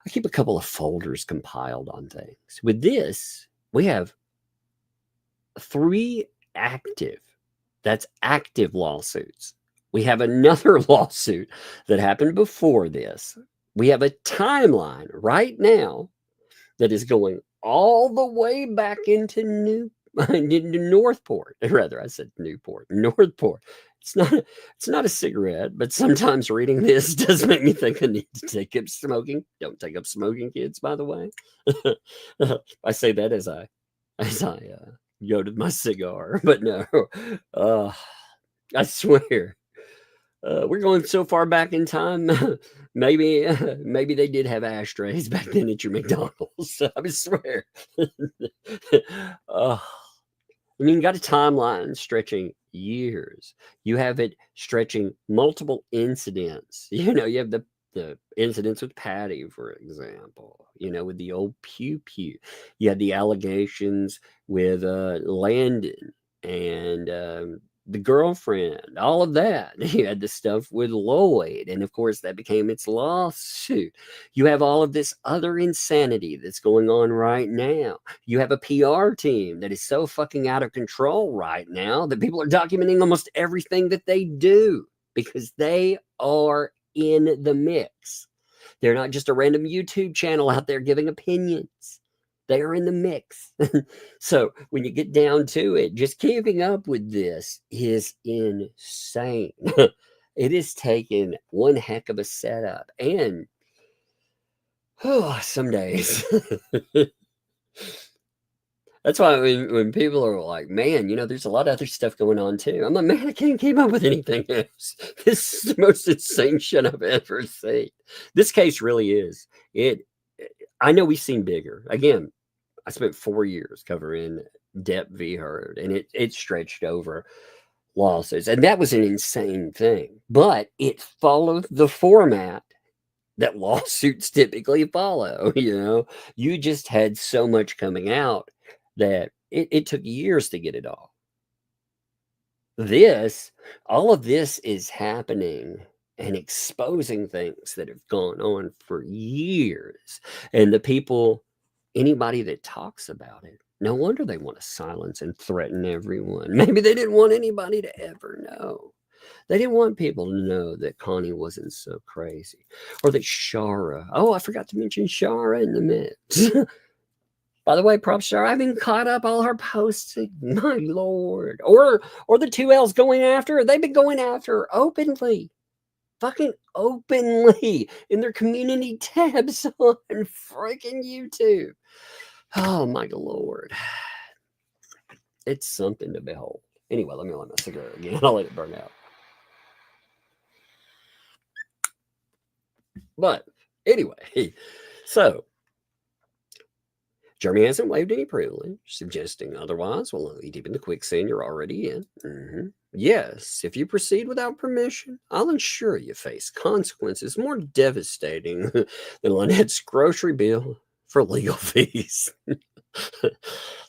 I keep a couple of folders compiled on things. With this, we have 3 active, that's active lawsuits. We have another lawsuit that happened before this. We have a timeline right now that is going all the way back into Northport. Rather, I said Newport, Northport. It's not a cigarette, but sometimes reading this does make me think I need to take up smoking. Don't take up smoking, kids, by the way. I say that as I go to my cigar, but no. I swear. We're going so far back in time. maybe they did have ashtrays back then at your McDonald's. I swear. I mean, you got a timeline stretching years. You have it stretching multiple incidents. You know, you have the incidents with Patty, for example, you know, with the old pew pew. You had the allegations with Landon and the girlfriend, all of that. You had the stuff with Lloyd, and of course that became its lawsuit. You have all of this other insanity that's going on right now. You have a PR team that is so fucking out of control right now that people are documenting almost everything that they do because they are in the mix. They're not just a random YouTube channel out there giving opinions. They are in the mix. So when you get down to it, just keeping up with this is insane. It is taking one heck of a setup. And some days. That's why when people are like, man, you know, there's a lot of other stuff going on too. I'm like, man, I can't keep up with anything else. This is the most insane shit I've ever seen. This case really is. I know we've seen bigger. Again, I spent 4 years covering Depp v. Heard, and it stretched over lawsuits. And that was an insane thing. But it followed the format that lawsuits typically follow. You know, you just had so much coming out that it took years to get it all. All of this is happening and exposing things that have gone on for years. And the people, anybody that talks about it, no wonder they want to silence and threaten everyone. Maybe they didn't want anybody to ever know. They didn't want people to know that Connie wasn't so crazy. Or that Shara. Oh, I forgot to mention Shara in the mix. By the way, props Shara. I haven't caught up all her posts. My Lord. Or the 2 L's going after her. They've been going after her openly. Fucking openly in their community tabs on freaking YouTube. Oh my Lord. It's something to behold. Anyway, let me light my cigarette again. I'll let it burn out. But anyway, so Jeremy hasn't waived any privilege, suggesting otherwise will only deepen the quicksand you're already in. Yes, if you proceed without permission, I'll ensure you face consequences more devastating than Lynette's grocery bill for legal fees.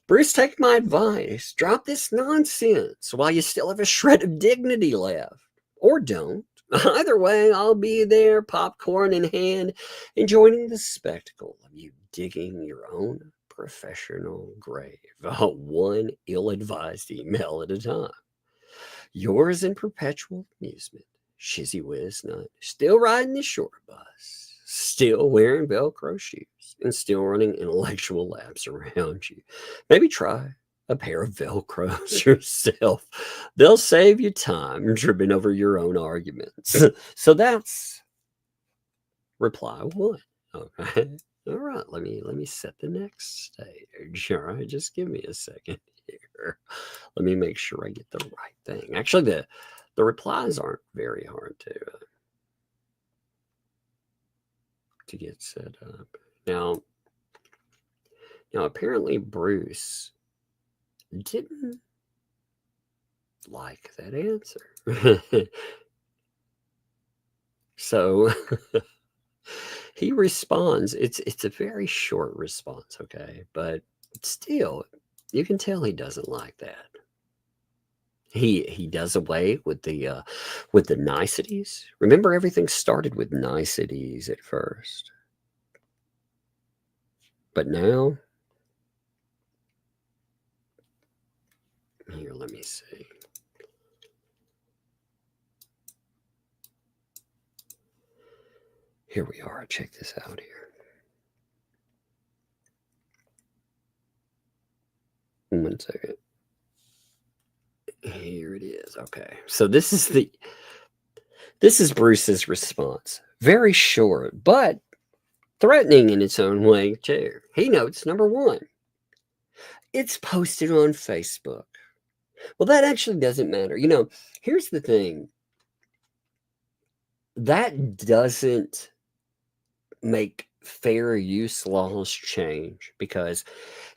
Bruce, take my advice. Drop this nonsense while you still have a shred of dignity left. Or don't. Either way, I'll be there, popcorn in hand, enjoying the spectacle of you digging your own professional grave, one ill-advised email at a time. Yours in perpetual amusement, Shizzy Wiznut, still riding the short bus, still wearing Velcro shoes, and still running intellectual laps around you. Maybe try a pair of Velcros yourself. They'll save you time tripping over your own arguments. So that's reply 1. Okay. All right. Let me set the next stage. All right. Just give me a second here. Let me make sure I get the right thing. Actually, the replies aren't very hard to get set up. Now apparently Bruce didn't like that answer. So he responds. It's a very short response, okay? But still, you can tell he doesn't like that. He does away with the niceties. Remember, everything started with niceties at first. But now, here, let me see. Here we are. Check this out here. One second. Here it is. Okay. So this is Bruce's response. Very short, but threatening in its own way, too. He notes, number one, it's posted on Facebook. Well, that actually doesn't matter. You know, here's the thing. That doesn't make fair use laws change because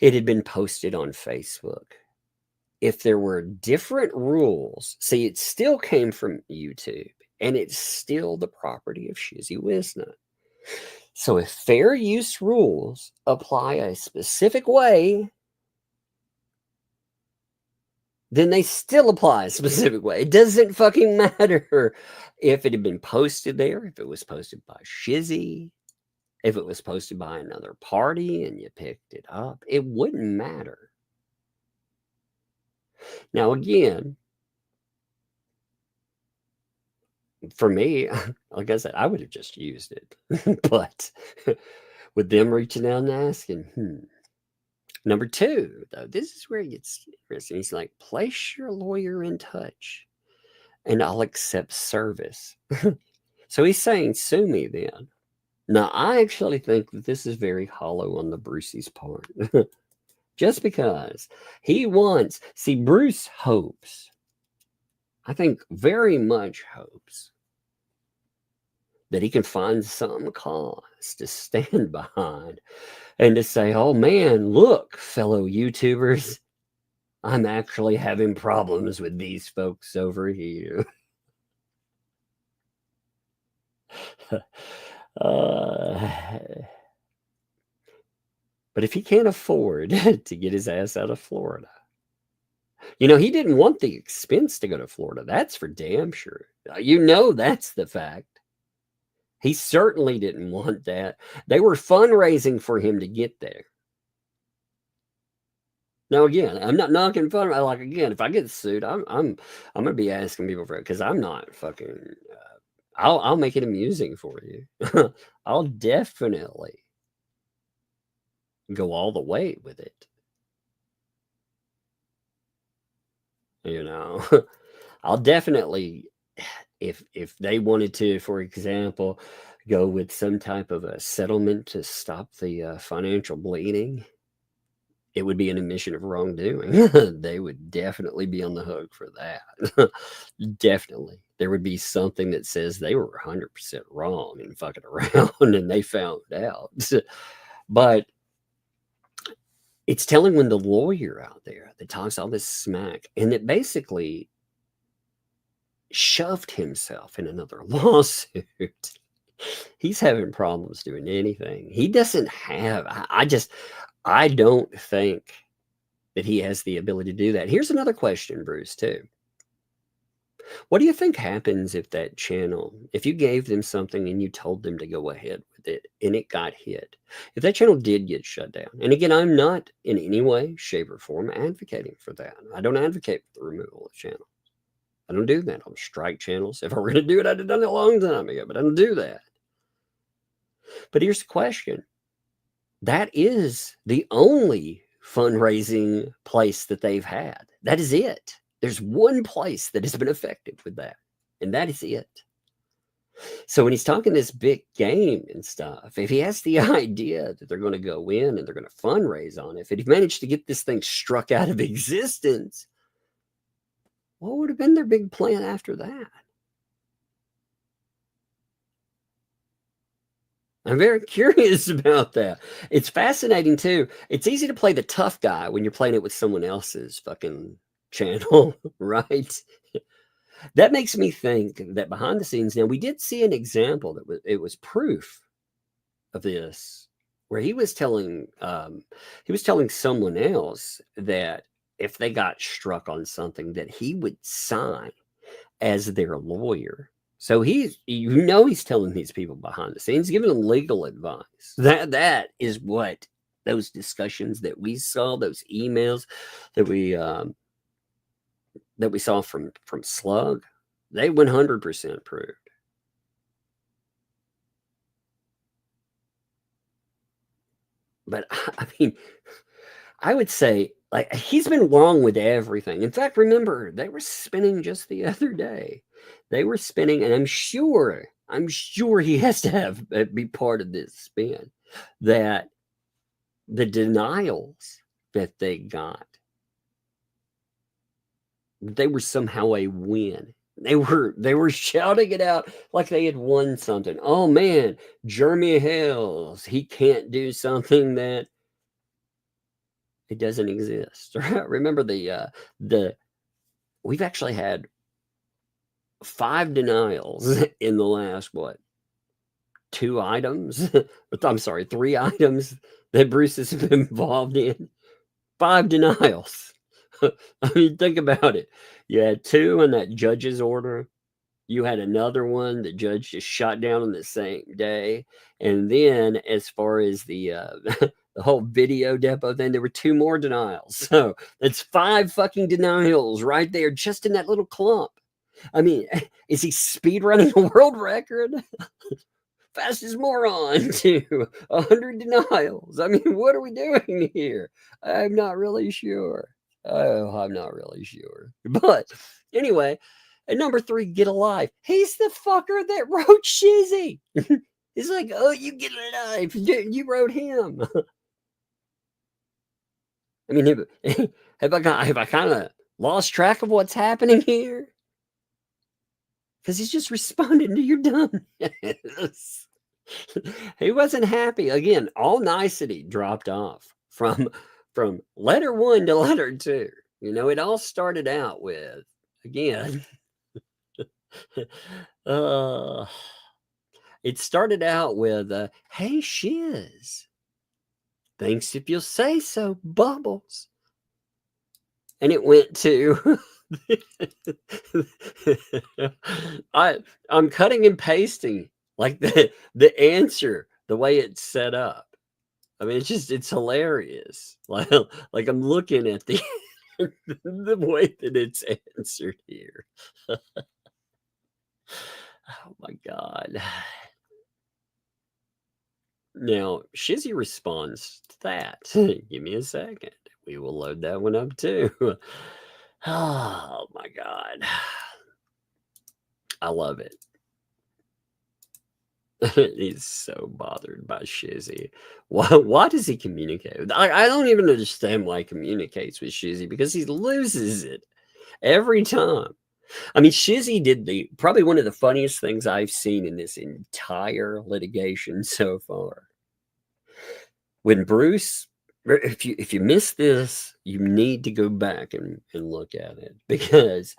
it had been posted on Facebook. If there were different rules, see, it still came from YouTube and it's still the property of Shizzy Wisna. So if fair use rules apply a specific way, then they still apply a specific way. It doesn't fucking matter if it had been posted there, if it was posted by Shizzy, if it was posted by another party and you picked it up. It wouldn't matter. Now, again, for me, like I said, I would have just used it. But with them reaching out and asking, Number two, though, this is where it gets interesting. He's like, place your lawyer in touch and I'll accept service. So he's saying, sue me then. Now, I actually think that this is very hollow on the Brucey's part. Just because he wants, see, Bruce hopes, I think very much hopes, that he can find some cause to stand behind and to say, oh man, look, fellow YouTubers, I'm actually having problems with these folks over here. But if he can't afford to get his ass out of Florida, you know, he didn't want the expense to go to Florida. That's for damn sure. You know, that's the fact. He certainly didn't want that. They were fundraising for him to get there. Now, again, I'm not knocking fun. Like, again, if I get sued, I'm gonna be asking people for it because I'm not fucking. I'll make it amusing for you. I'll definitely go all the way with it. You know, I'll definitely, if they wanted to, for example, go with some type of a settlement to stop the financial bleeding, it would be an admission of wrongdoing. They would definitely be on the hook for that. Definitely. There would be something that says they were 100% wrong and fucking around and they found out. But it's telling when the lawyer out there that talks all this smack and that basically shoved himself in another lawsuit. He's having problems doing anything. He doesn't have, I don't think that he has the ability to do that. Here's another question, Bruce, too. What do you think happens if that channel, if you gave them something and you told them to go ahead with it and it got hit? If that channel did get shut down, and again, I'm not in any way, shape, or form advocating for that. I don't advocate for the removal of channels. I don't do that. I'll strike channels. If I were going to do it, I'd have done it a long time ago, but I don't do that. But here's the question. That is the only fundraising place that they've had. That is it. There's one place that has been effective with that, and that is it. So when he's talking this big game and stuff, if he has the idea that they're going to go in and they're going to fundraise on it, if he managed to get this thing struck out of existence, what would have been their big plan after that? I'm very curious about that. It's fascinating, too. It's easy to play the tough guy when you're playing it with someone else's fucking channel, right? That makes me think that behind the scenes, now we did see an example that it was proof of this, where he was telling someone else that if they got struck on something, that he would sign as their lawyer. So he's telling these people behind the scenes, giving them legal advice. That is what those discussions that we saw, those emails that we saw from Slug, they 100% proved. But I mean, I would say, like, he's been wrong with everything. In fact, remember, they were spinning just the other day. They were spinning, and I'm sure he has to be part of this spin, that the denials that they got, they were somehow a win. They were shouting it out like they had won something. Oh man, Jeremy Hales, he can't do something that it doesn't exist. Remember we've actually had 5 denials in the last 2 items. I'm sorry, 3 items that Bruce has been involved in. 5 denials. I mean, think about it. You had 2 in that judge's order. You had another one the judge just shot down on the same day. And then as far as the the whole video depot thing, there were 2 more denials. So that's 5 fucking denials right there, just in that little clump. I mean, is he speed running a world record? Fastest moron to 100 denials. I mean, what are we doing here? I'm not really sure. Oh, I'm not really sure. But anyway, at number 3, Get Alive. He's the fucker that wrote Shizzy. He's like, oh, you get alive. You wrote him. I mean, have I kind of lost track of what's happening here? Because he's just responding to your dumbness. He wasn't happy. Again, all nicety dropped off from letter 1 to letter 2. You know, it all started out with, again, it started out with, hey, Shiz. Thanks if you'll say so, Bubbles. And it went to... I'm cutting and pasting like the answer, the way it's set up. I mean, it's hilarious. Like I'm looking at the the way that it's answered here. Oh my God. Now, Shizzy responds to that. Give me a second. We will load that one up too. Oh my God. I love it. He's so bothered by Shizzy. Why does he communicate? I don't even understand why he communicates with Shizzy, because he loses it every time. I mean, Shizzy did probably one of the funniest things I've seen in this entire litigation so far. When Bruce, if you missed this, you need to go back and look at it, because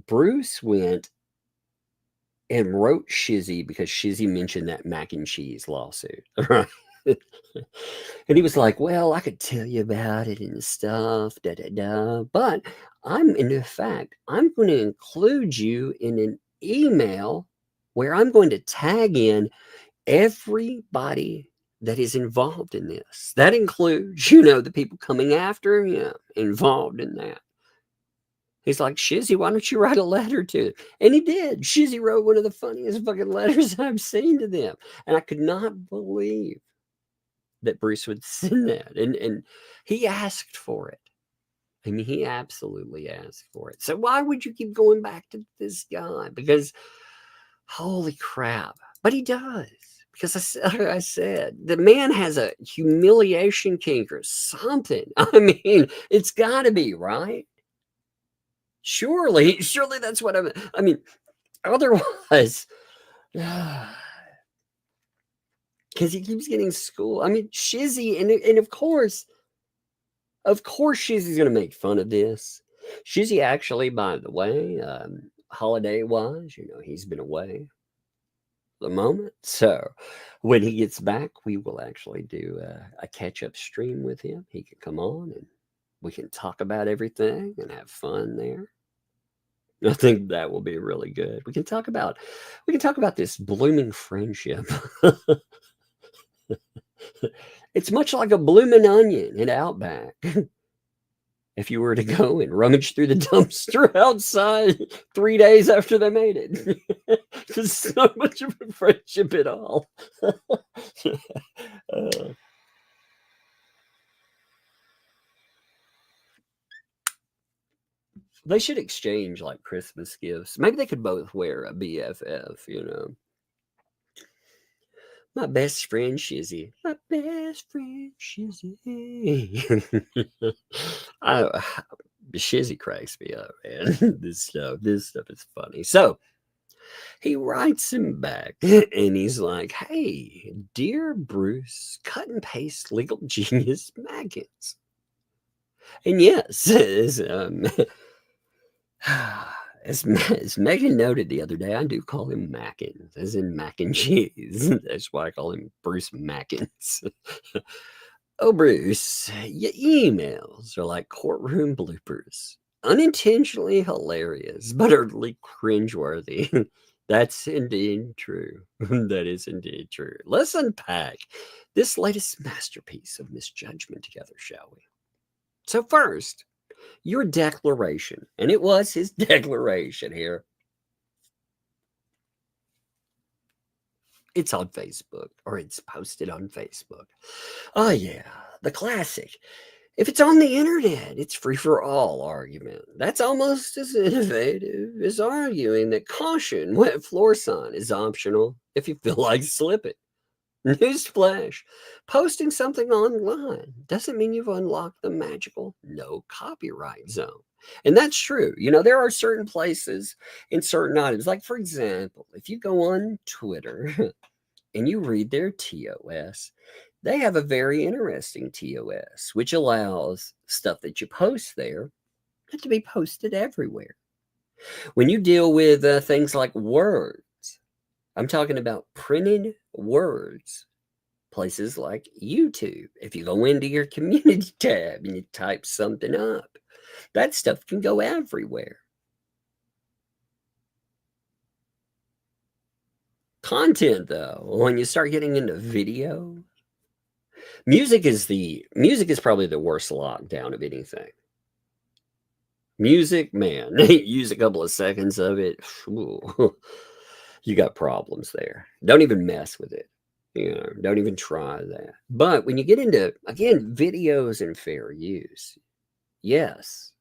Bruce went and wrote Shizzy because Shizzy mentioned that mac and cheese lawsuit, right? And he was like, well, I could tell you about it and stuff, but in fact, I'm going to include you in an email where I'm going to tag in everybody that is involved in this. That includes, the people coming after him involved in that. He's like, Shizzy, why don't you write a letter to it? And he did. Shizzy wrote one of the funniest fucking letters I've seen to them. And I could not believe that Bruce would send that. And he asked for it. I mean, he absolutely asked for it. So why would you keep going back to this guy? Because, holy crap. But he does. Because I said, the man has a humiliation kink or something. I mean, it's got to be, right? Surely that's what I mean, otherwise, because he keeps getting schooled. I mean, Shizzy, and of course, Shizzy's going to make fun of this. Shizzy actually, by the way, holiday-wise, he's been away the moment. So when he gets back, we will actually do a catch-up stream with him. He can come on and we can talk about everything and have fun there. I think that will be really good. We can talk about this blooming friendship It's much like a bloomin' onion in Outback. If you were to go and rummage through the dumpster outside 3 days after they made it. There's not much of a friendship at all. They should exchange like Christmas gifts. Maybe they could both wear a BFF, you know. My best friend Shizzy. My best friend Shizzy. Shizzy cracks me up, man. This stuff is funny. So he writes him back and he's like, "Hey, dear Bruce, cut and paste legal genius Maggins." And yes, as Megan noted the other day, I do call him Mackins, as in mac and cheese. That's why I call him Bruce Mackins. Oh, Bruce, your emails are like courtroom bloopers. Unintentionally hilarious, but utterly cringeworthy. That's indeed true. That is indeed true. Let's unpack this latest masterpiece of misjudgment together, shall we? So first, your declaration, and it was his declaration here. It's on Facebook, or it's posted on Facebook. Oh yeah, the classic. If it's on the internet, it's free for all argument. That's almost as innovative as arguing that caution, wet floor sign is optional if you feel like slipping. Newsflash, posting something online doesn't mean you've unlocked the magical no copyright zone. And that's true. You know, there are certain places in certain items. Like, for example, if you go on Twitter and you read their TOS, they have a very interesting TOS, which allows stuff that you post there to be posted everywhere. When you deal with things like words, I'm talking about printed words, places like YouTube. If you go into your community tab and you type something up, that stuff can go everywhere. Content, though, when you start getting into video, music is probably the worst lockdown of anything. Music, man, use a couple of seconds of it, ooh, you got problems there. Don't even mess with it. You know, don't even try that. But when you get into, again, videos and fair use, yes,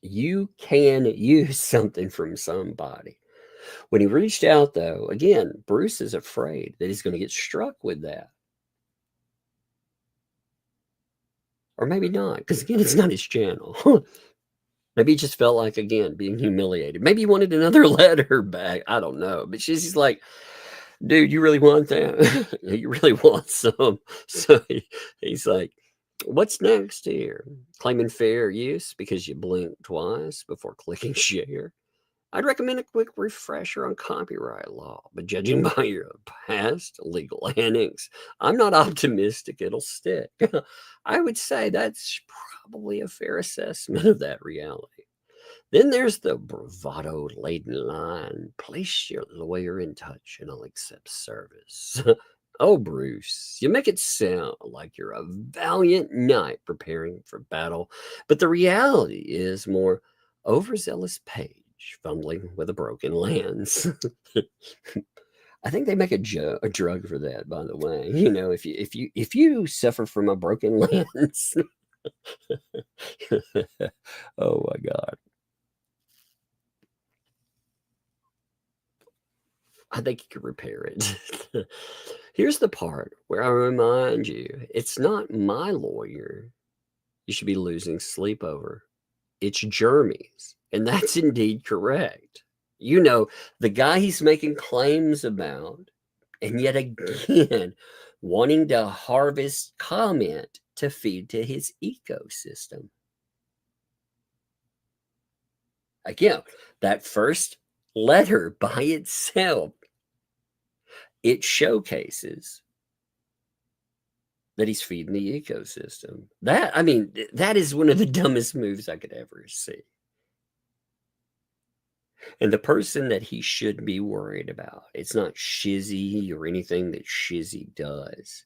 you can use something from somebody. When he reached out, though, again, Bruce is afraid that he's going to get struck with that. Or maybe not, because again, it's not his channel. Maybe he just felt like, again, being humiliated. Maybe he wanted another letter back. I don't know. But she's like, dude, you really want that? You really want some? So he's like, what's next here? Claiming fair use because you blinked twice before clicking share? I'd recommend a quick refresher on copyright law, but judging by your past legal annex, I'm not optimistic it'll stick. I would say that's probably a fair assessment of that reality. Then there's the bravado-laden line, place your lawyer in touch and I'll accept service. Oh, Bruce, you make it sound like you're a valiant knight preparing for battle, but the reality is more overzealous page fumbling with a broken lance. I think they make a drug for that, by the way. You know, if you suffer from a broken lance, oh my God. I think you could repair it. Here's the part where I remind you, it's not my lawyer you should be losing sleep over. It's Jeremy's. And that's indeed correct. You know, the guy he's making claims about, and yet again, wanting to harvest comment to feed to his ecosystem. Again, that first letter by itself, it showcases that he's feeding the ecosystem. That is one of the dumbest moves I could ever see. And the person that he should be worried about, it's not Shizzy or anything that Shizzy does.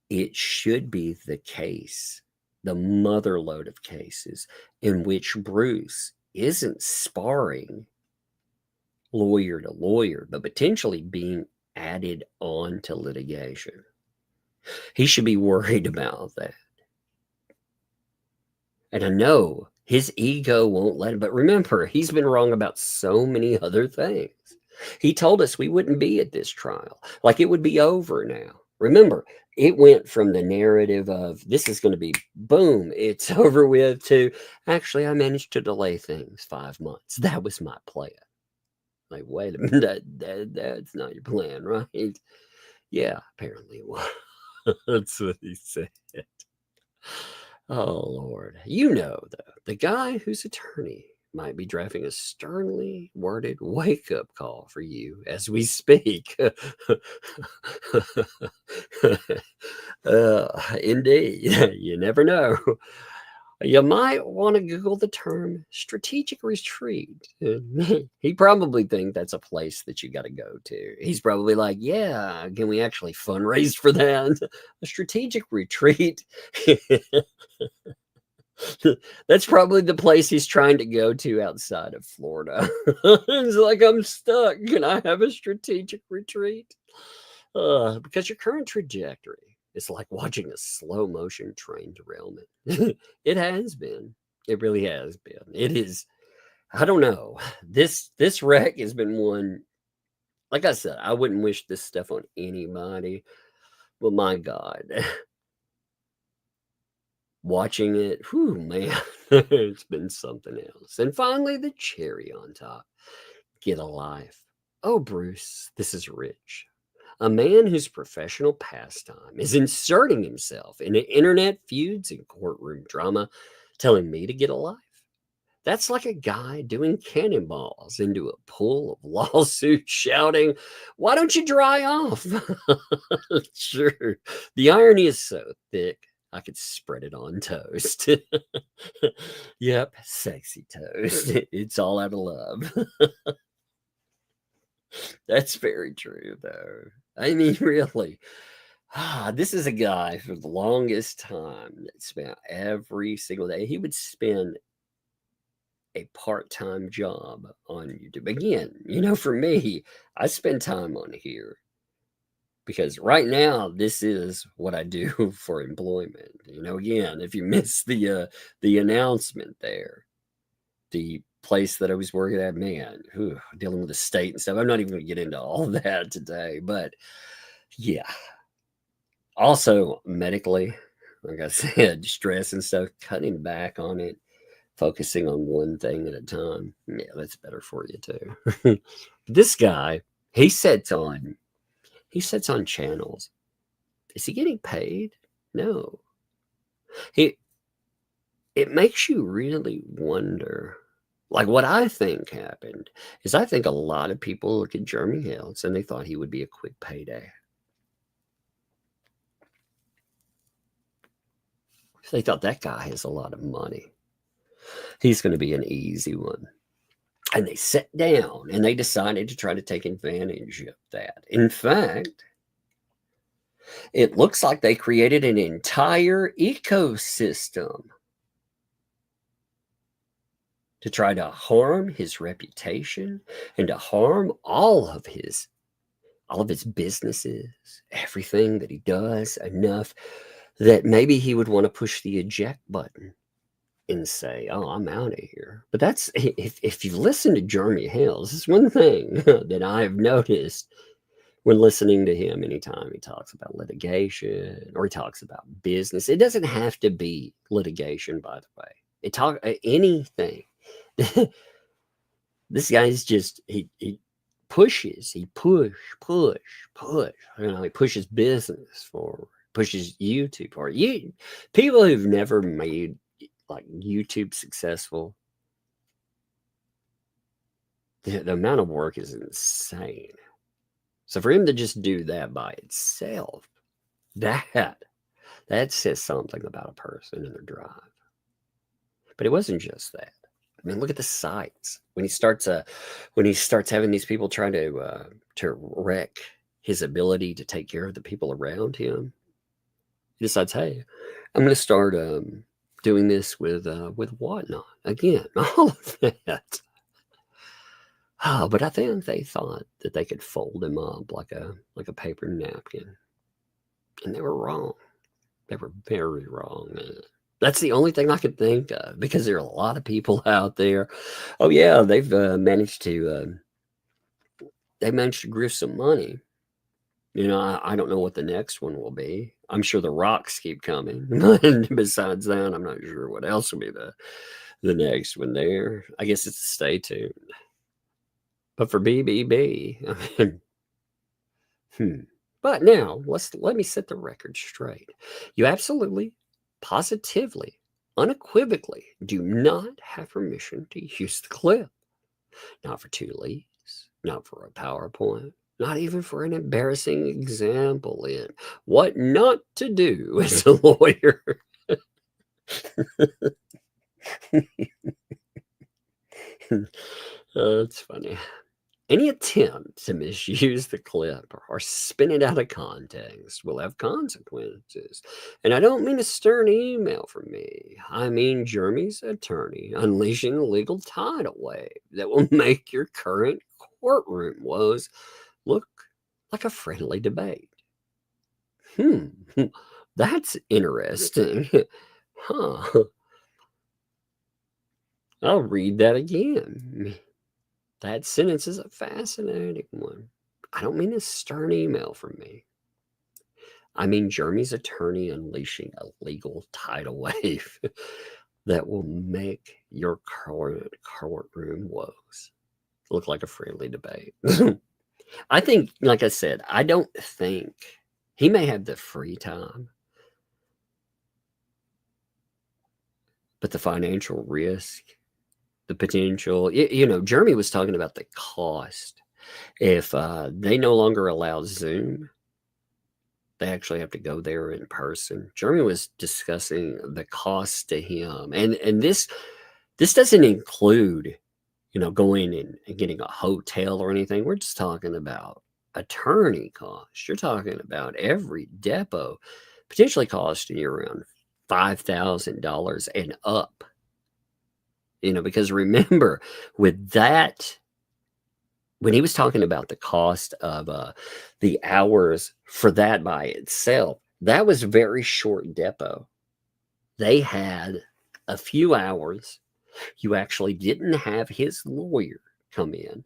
it should be the case, the motherload of cases in which Bruce isn't sparring lawyer to lawyer, but potentially being added on to litigation. He should be worried about that. And I know his ego won't let him, but remember, he's been wrong about so many other things. He told us we wouldn't be at this trial, like it would be over now. Remember, it went from the narrative of this is going to be boom, it's over with, to actually I managed to delay things 5 months. That was my plan. Like, wait a minute, that's not your plan, right? Yeah, apparently it was. That's what he said. Oh, Lord. You know, though, the guy whose attorney might be drafting a sternly worded wake-up call for you as we speak. Indeed. You never know. You might want to Google the term strategic retreat. He probably thinks that's a place that you got to go to. He's probably like, yeah, can we actually fundraise for that? A strategic retreat. That's probably the place he's trying to go to outside of Florida. He's like, I'm stuck. Can I have a strategic retreat? Because your current trajectory is like watching a slow motion train derailment. It has been. It really has been. It is. I don't know. This wreck has been one. Like I said, I wouldn't wish this stuff on anybody. But my God, watching it, whew, man, it's been something else. And finally, the cherry on top. Get a life. Oh, Bruce, this is rich. A man whose professional pastime is inserting himself in internet feuds and courtroom drama, telling me to get a life. That's like a guy doing cannonballs into a pool of lawsuits, shouting, why don't you dry off? Sure. The irony is so thick, I could spread it on toast. Yep, sexy toast. It's all out of love. That's very true, though. I mean, really. This is a guy for the longest time that spent every single day. He would spend a part-time job on YouTube. Again, for me, I spend time on here because right now this is what I do for employment. Again, if you missed the announcement there, the place that I was working at, man, dealing with the state and stuff. I'm not even going to get into all that today, but yeah. Also, medically, like I said, stress and stuff, cutting back on it, focusing on one thing at a time. Yeah, that's better for you too. This guy, he sets on channels. Is he getting paid? No. It makes you really wonder. Like, what I think happened is I think a lot of people look at Jeremy Hales and they thought he would be a quick payday. They thought that guy has a lot of money. He's going to be an easy one. And they sat down and they decided to try to take advantage of that. In fact, it looks like they created an entire ecosystem to try to harm his reputation and to harm all of his businesses, everything that he does, enough that maybe he would want to push the eject button and say, oh, I'm out of here. But that's, if you listen to Jeremy Hales, this is one thing that I've noticed when listening to him. Anytime he talks about litigation or he talks about business, it doesn't have to be litigation, by the way. Anything. This guy's just, he pushes, he push. He pushes business forward, pushes YouTube forward. People who've never made like YouTube successful, the amount of work is insane. So for him to just do that by itself, that says something about a person and their drive. But it wasn't just that. I mean, look at the sites. When he starts having these people trying to wreck his ability to take care of the people around him. He decides, hey, I'm going to start doing this with whatnot again. All of that. Oh, but I think they thought that they could fold him up like a paper napkin, and they were wrong. They were very wrong, man. That's the only thing I could think of, because there are a lot of people out there. Oh yeah, they've managed to grift some money. You know, I don't know what the next one will be. I'm sure the rocks keep coming. And besides that, I'm not sure what else will be the next one there. I guess it's stay tuned. But for BBB, I mean, But now let me set the record straight. You absolutely, positively, unequivocally do not have permission to use the clip. Not for 2 leads, not for a PowerPoint, not even for an embarrassing example in what not to do as a lawyer. It's funny. Any attempt to misuse the clip or spin it out of context will have consequences. And I don't mean a stern email from me. I mean Jeremy's attorney unleashing a legal tidal wave that will make your current courtroom woes look like a friendly debate. That's interesting. Huh. I'll read that again. That sentence is a fascinating one. I don't mean a stern email from me. I mean Jeremy's attorney unleashing a legal tidal wave that will make your current courtroom woes look like a friendly debate. I think, like I said, I don't think he may have the free time, but the financial risk, the potential, Jeremy was talking about the cost. If they no longer allow Zoom, they actually have to go there in person. Jeremy was discussing the cost to him. And this doesn't include, going and getting a hotel or anything. We're just talking about attorney costs. You're talking about every depot potentially costing you around $5,000 and up. Because remember, with that, when he was talking about the cost of the hours for that by itself, that was very short depot. They had a few hours. You actually didn't have his lawyer come in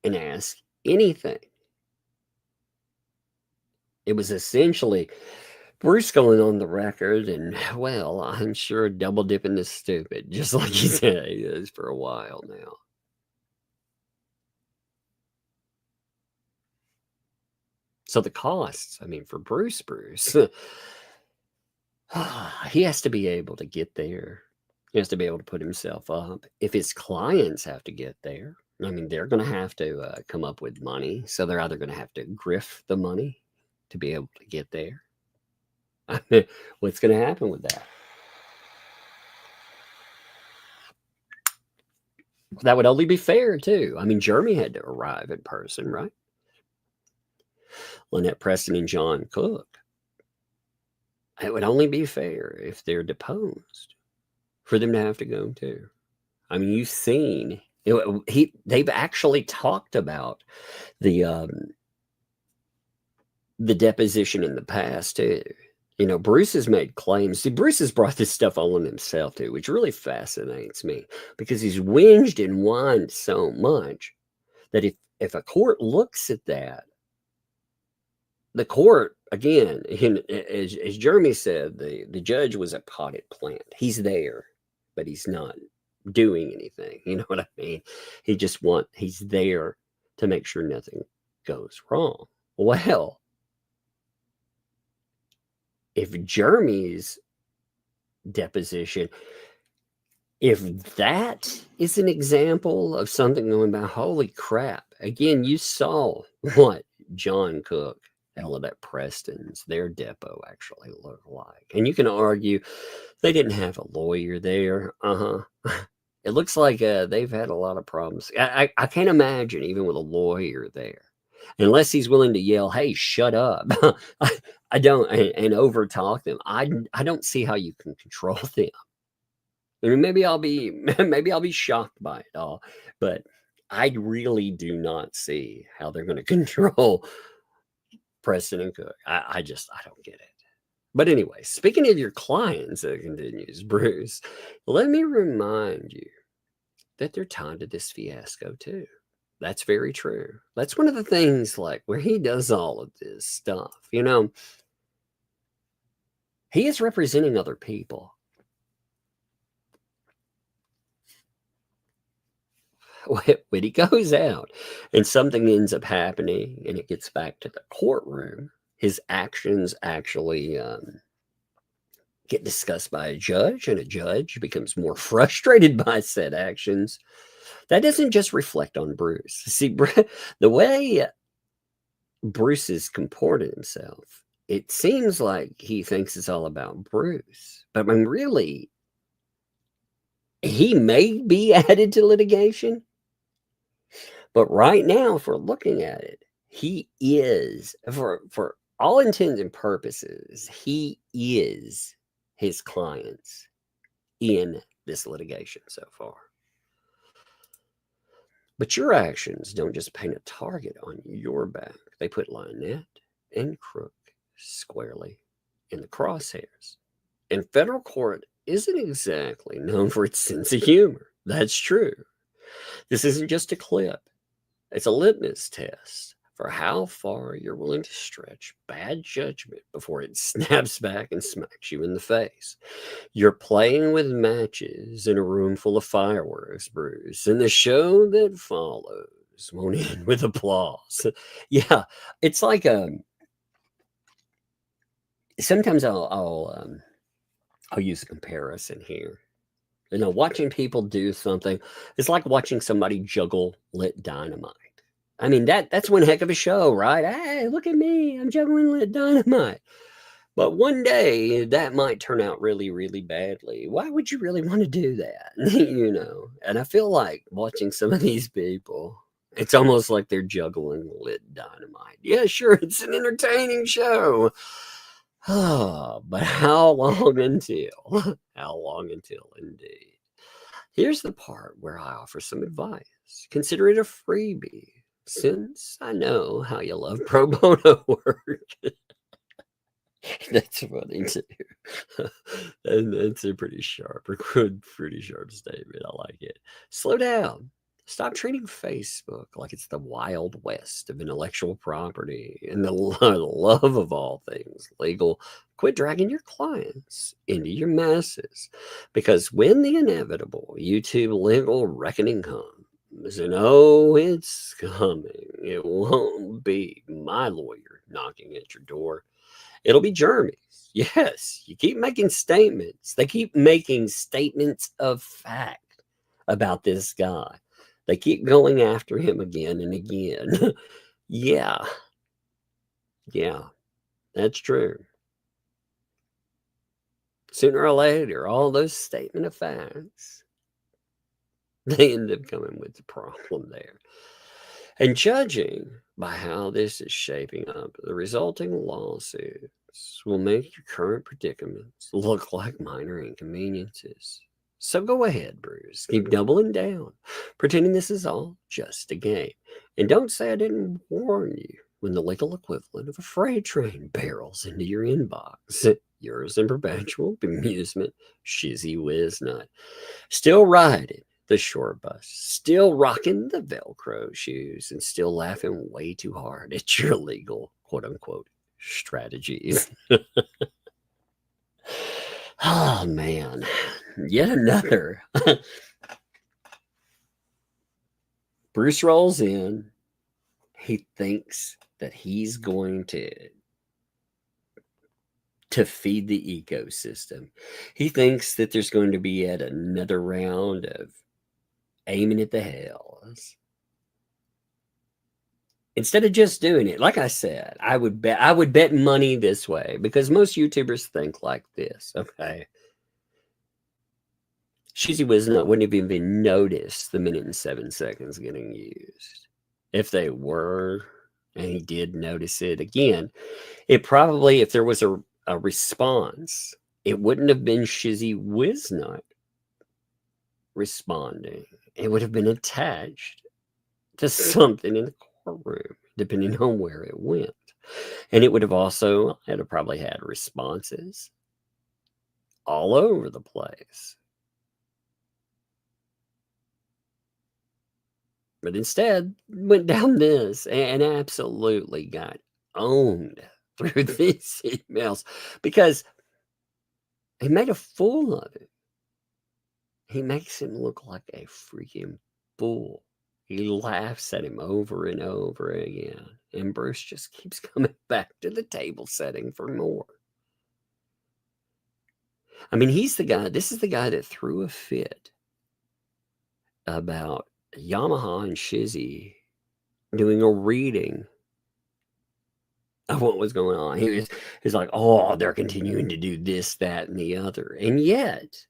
and ask anything. It was essentially Bruce going on the record, and, well, I'm sure double dipping is stupid, just like he said he is for a while now. So the costs, for Bruce, he has to be able to get there. He has to be able to put himself up. If his clients have to get there, they're going to have to come up with money. So they're either going to have to grift the money to be able to get there. What's going to happen with that? That would only be fair, too. Jeremy had to arrive in person, right? Lynette Preston and John Cook. It would only be fair if they're deposed for them to have to go, too. You've seen, they've actually talked about the deposition in the past, too. Bruce has made claims. See, Bruce has brought this stuff on himself, too, which really fascinates me, because he's whinged and whined so much that if a court looks at that, the court, again, as Jeremy said, the judge was a potted plant. He's there, but he's not doing anything. You know what I mean? He's there to make sure nothing goes wrong. Well, if Jeremy's deposition, if that is an example of something going by, holy crap, again, you saw what John Cook, Lynette Preston's, their depot actually looked like. And you can argue they didn't have a lawyer there. It looks like they've had a lot of problems. I can't imagine, even with a lawyer there, unless he's willing to yell, "Hey, shut up." I don't, and over talk them. I don't see how you can control them. I mean, maybe I'll be shocked by it all, but I really do not see how they're going to control Preston and Cook. I don't get it. But anyway, speaking of your clients, it continues, Bruce, let me remind you that they're tied to this fiasco too. That's very true. That's one of the things, like, where he does all of this stuff, you know, he is representing other people. When he goes out and something ends up happening and it gets back to the courtroom, his actions actually get discussed by a judge, and a judge becomes more frustrated by said actions. That doesn't just reflect on Bruce. See, the way Bruce has comported himself, it seems like he thinks it's all about Bruce. But I mean, really, he may be added to litigation. But right now, if we're looking at it, he is, for all intents and purposes, he is his clients in this litigation so far. But your actions don't just paint a target on your back. They put Lynette and Crook squarely in the crosshairs. And federal court isn't exactly known for its sense of humor. That's true. This isn't just a clip. It's a litmus test for how far you're willing to stretch bad judgment before it snaps back and smacks you in the face. You're playing with matches in a room full of fireworks, Bruce, and the show that follows won't end with applause. Yeah, it's like sometimes I'll use a comparison here. You know, watching people do something, it's like watching somebody juggle lit dynamite. I mean, that's one heck of a show, right? Hey, look at me, I'm juggling lit dynamite. But one day that might turn out really, really badly. Why would you really want to do that? You know, and I feel like watching some of these people, it's almost like they're juggling lit dynamite. Yeah, sure, it's an entertaining show. Oh, but how long until? How long until, indeed? Here's the part where I offer some advice. Consider it a freebie, since I know how you love pro bono work. That's funny too. And that's a pretty sharp statement. I like it. Slow down. Stop treating Facebook like it's the Wild West of intellectual property and the love of all things legal. Quit dragging your clients into your messes, because when the inevitable YouTube legal reckoning comes, and oh, it's coming, it won't be my lawyer knocking at your door. It'll be Jeremy's. Yes, you keep making statements. They keep making statements of fact about this guy. They keep going after him again and again. Yeah, that's true. Sooner or later, all those statement of facts, they end up coming with the problem there. And judging by how this is shaping up, the resulting lawsuits will make your current predicaments look like minor inconveniences. So go ahead, Bruce. Keep doubling down, pretending this is all just a game. And don't say I didn't warn you when the legal equivalent of a freight train barrels into your inbox. Yours in perpetual bemusement, Shizzy Wiznut. Still riding the short bus, still rocking the Velcro shoes, and still laughing way too hard at your legal, quote-unquote, strategies. Oh, man. Yet another. Bruce rolls in. He thinks that he's going to feed the ecosystem. He thinks that there's going to be yet another round of aiming at the Hales. Instead of just doing it, like I said, I would bet money this way, because most YouTubers think like this. Okay. Shizzy Wiznut wouldn't have even noticed the minute and 7 seconds getting used. If they were, And he did notice it again. It probably, if there was a response, it wouldn't have been Shizzy Wiznut responding. It would have been attached to something in the courtroom, depending on where it went. And it would have also, it would have probably had responses all over the place. But instead, went down this and absolutely got owned through these emails because he made a fool of him. He makes him look like a freaking fool. He laughs at him over and over again. And Bruce just keeps coming back to the table setting for more. I mean, he's the guy, this is the guy that threw a fit about Yamaha and Shizzy doing a reading of what was going on. He's like, oh, they're continuing to do this, that, and the other. And yet,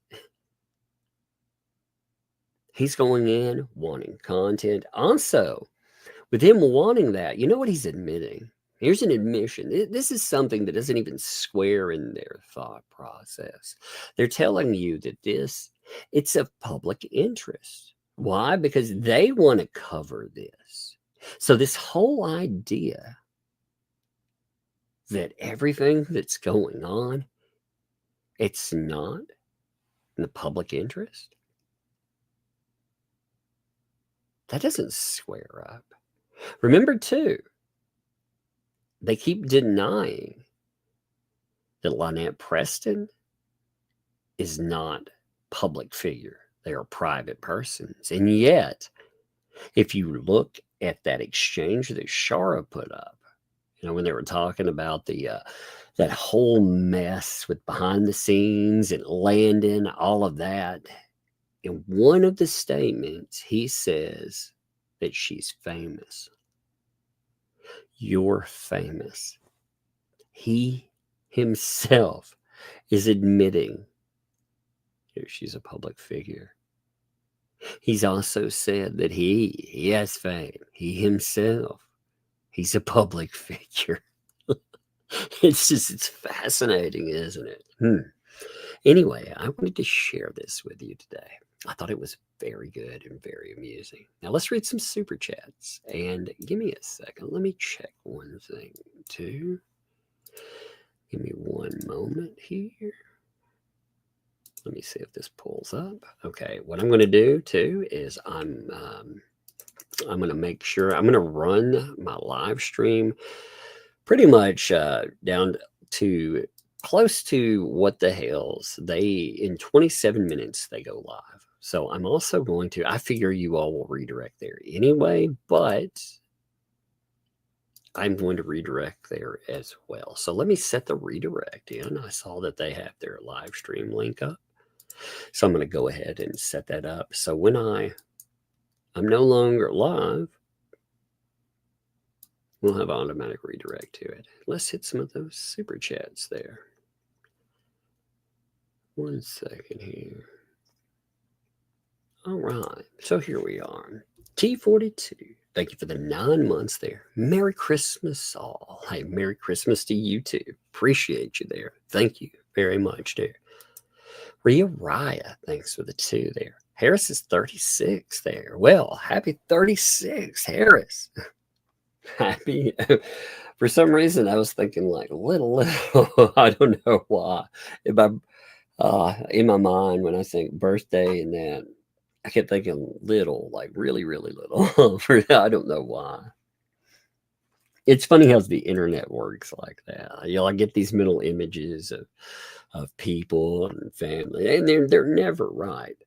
he's going in wanting content. Also, with him wanting that, you know what he's admitting? Here's an admission. This is something that doesn't even square in their thought process. They're telling you that it's of public interest. Why? Because they want to cover this. So this whole idea that everything that's going on, it's not in the public interest, that doesn't square up. Remember, too, they keep denying that Lynette Preston is not a public figure. They are private persons. And yet, if you look at that exchange that Shara put up, you know, when they were talking about that whole mess with behind the scenes and Landon, all of that, in one of the statements, he says that she's famous. You're famous. He himself is admitting that she's a public figure. He's also said that he has fame. He himself, he's a public figure. It's fascinating, isn't it? Anyway, I wanted to share this with you today. I thought it was very good and very amusing. Now let's read some super chats and give me a second. Let me check one thing too. Give me one moment here. Let me see if this pulls up. Okay, what I'm going to do too is I'm going to make sure I'm going to run my live stream pretty much down to close to What the Hales. In 27 minutes they go live. So I'm also going to, I figure you all will redirect there anyway, but I'm going to redirect there as well. So let me set the redirect in. I saw that they have their live stream link up. So I'm going to go ahead and set that up. So when I'm no longer live, we'll have automatic redirect to it. Let's hit some of those super chats there. One second here. All right, so here we are. T42, thank you for the 9 months there. Merry Christmas all. Hey, Merry Christmas to you too. Appreciate you there. Thank you very much there. Rhea Raya, thanks for the 2 there. Harris is 36 there. Well, happy 36, Harris. Happy. For some reason, I was thinking like little. I don't know why. In my mind, when I think birthday and that, I kept thinking little, like really, really little. I don't know why. It's funny how the internet works like that. You know, I get these mental images of people and family, and they're never right.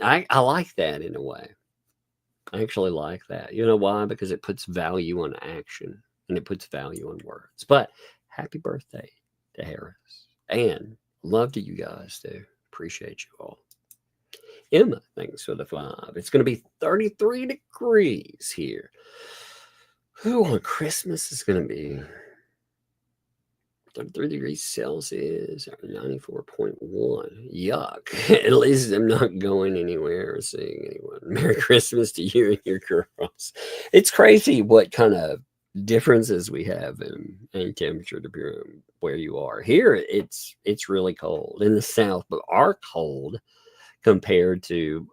I like that in a way. I actually like that. You know why? Because it puts value on action and it puts value on words. But happy birthday to Harris. And love to you guys too. Appreciate you all. Emma, thanks for the 5. It's going to be 33 degrees here. Who on Christmas is going to be 33 degrees Celsius or 94.1. Yuck. At least I'm not going anywhere or seeing anyone. Merry Christmas to you and your girls. It's crazy what kind of differences we have in temperature depending on where you are. Here, it's really cold in the South, but our cold compared to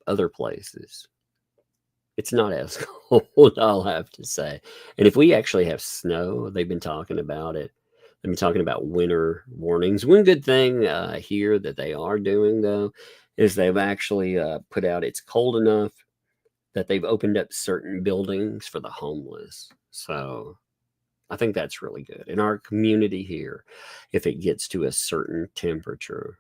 other places, it's not as cold, I'll have to say. And if we actually have snow, they've been talking about it. They've been talking about winter warnings. One good thing here that they are doing, though, is they've actually put out it's cold enough that they've opened up certain buildings for the homeless. So I think that's really good. In our community here, if it gets to a certain temperature,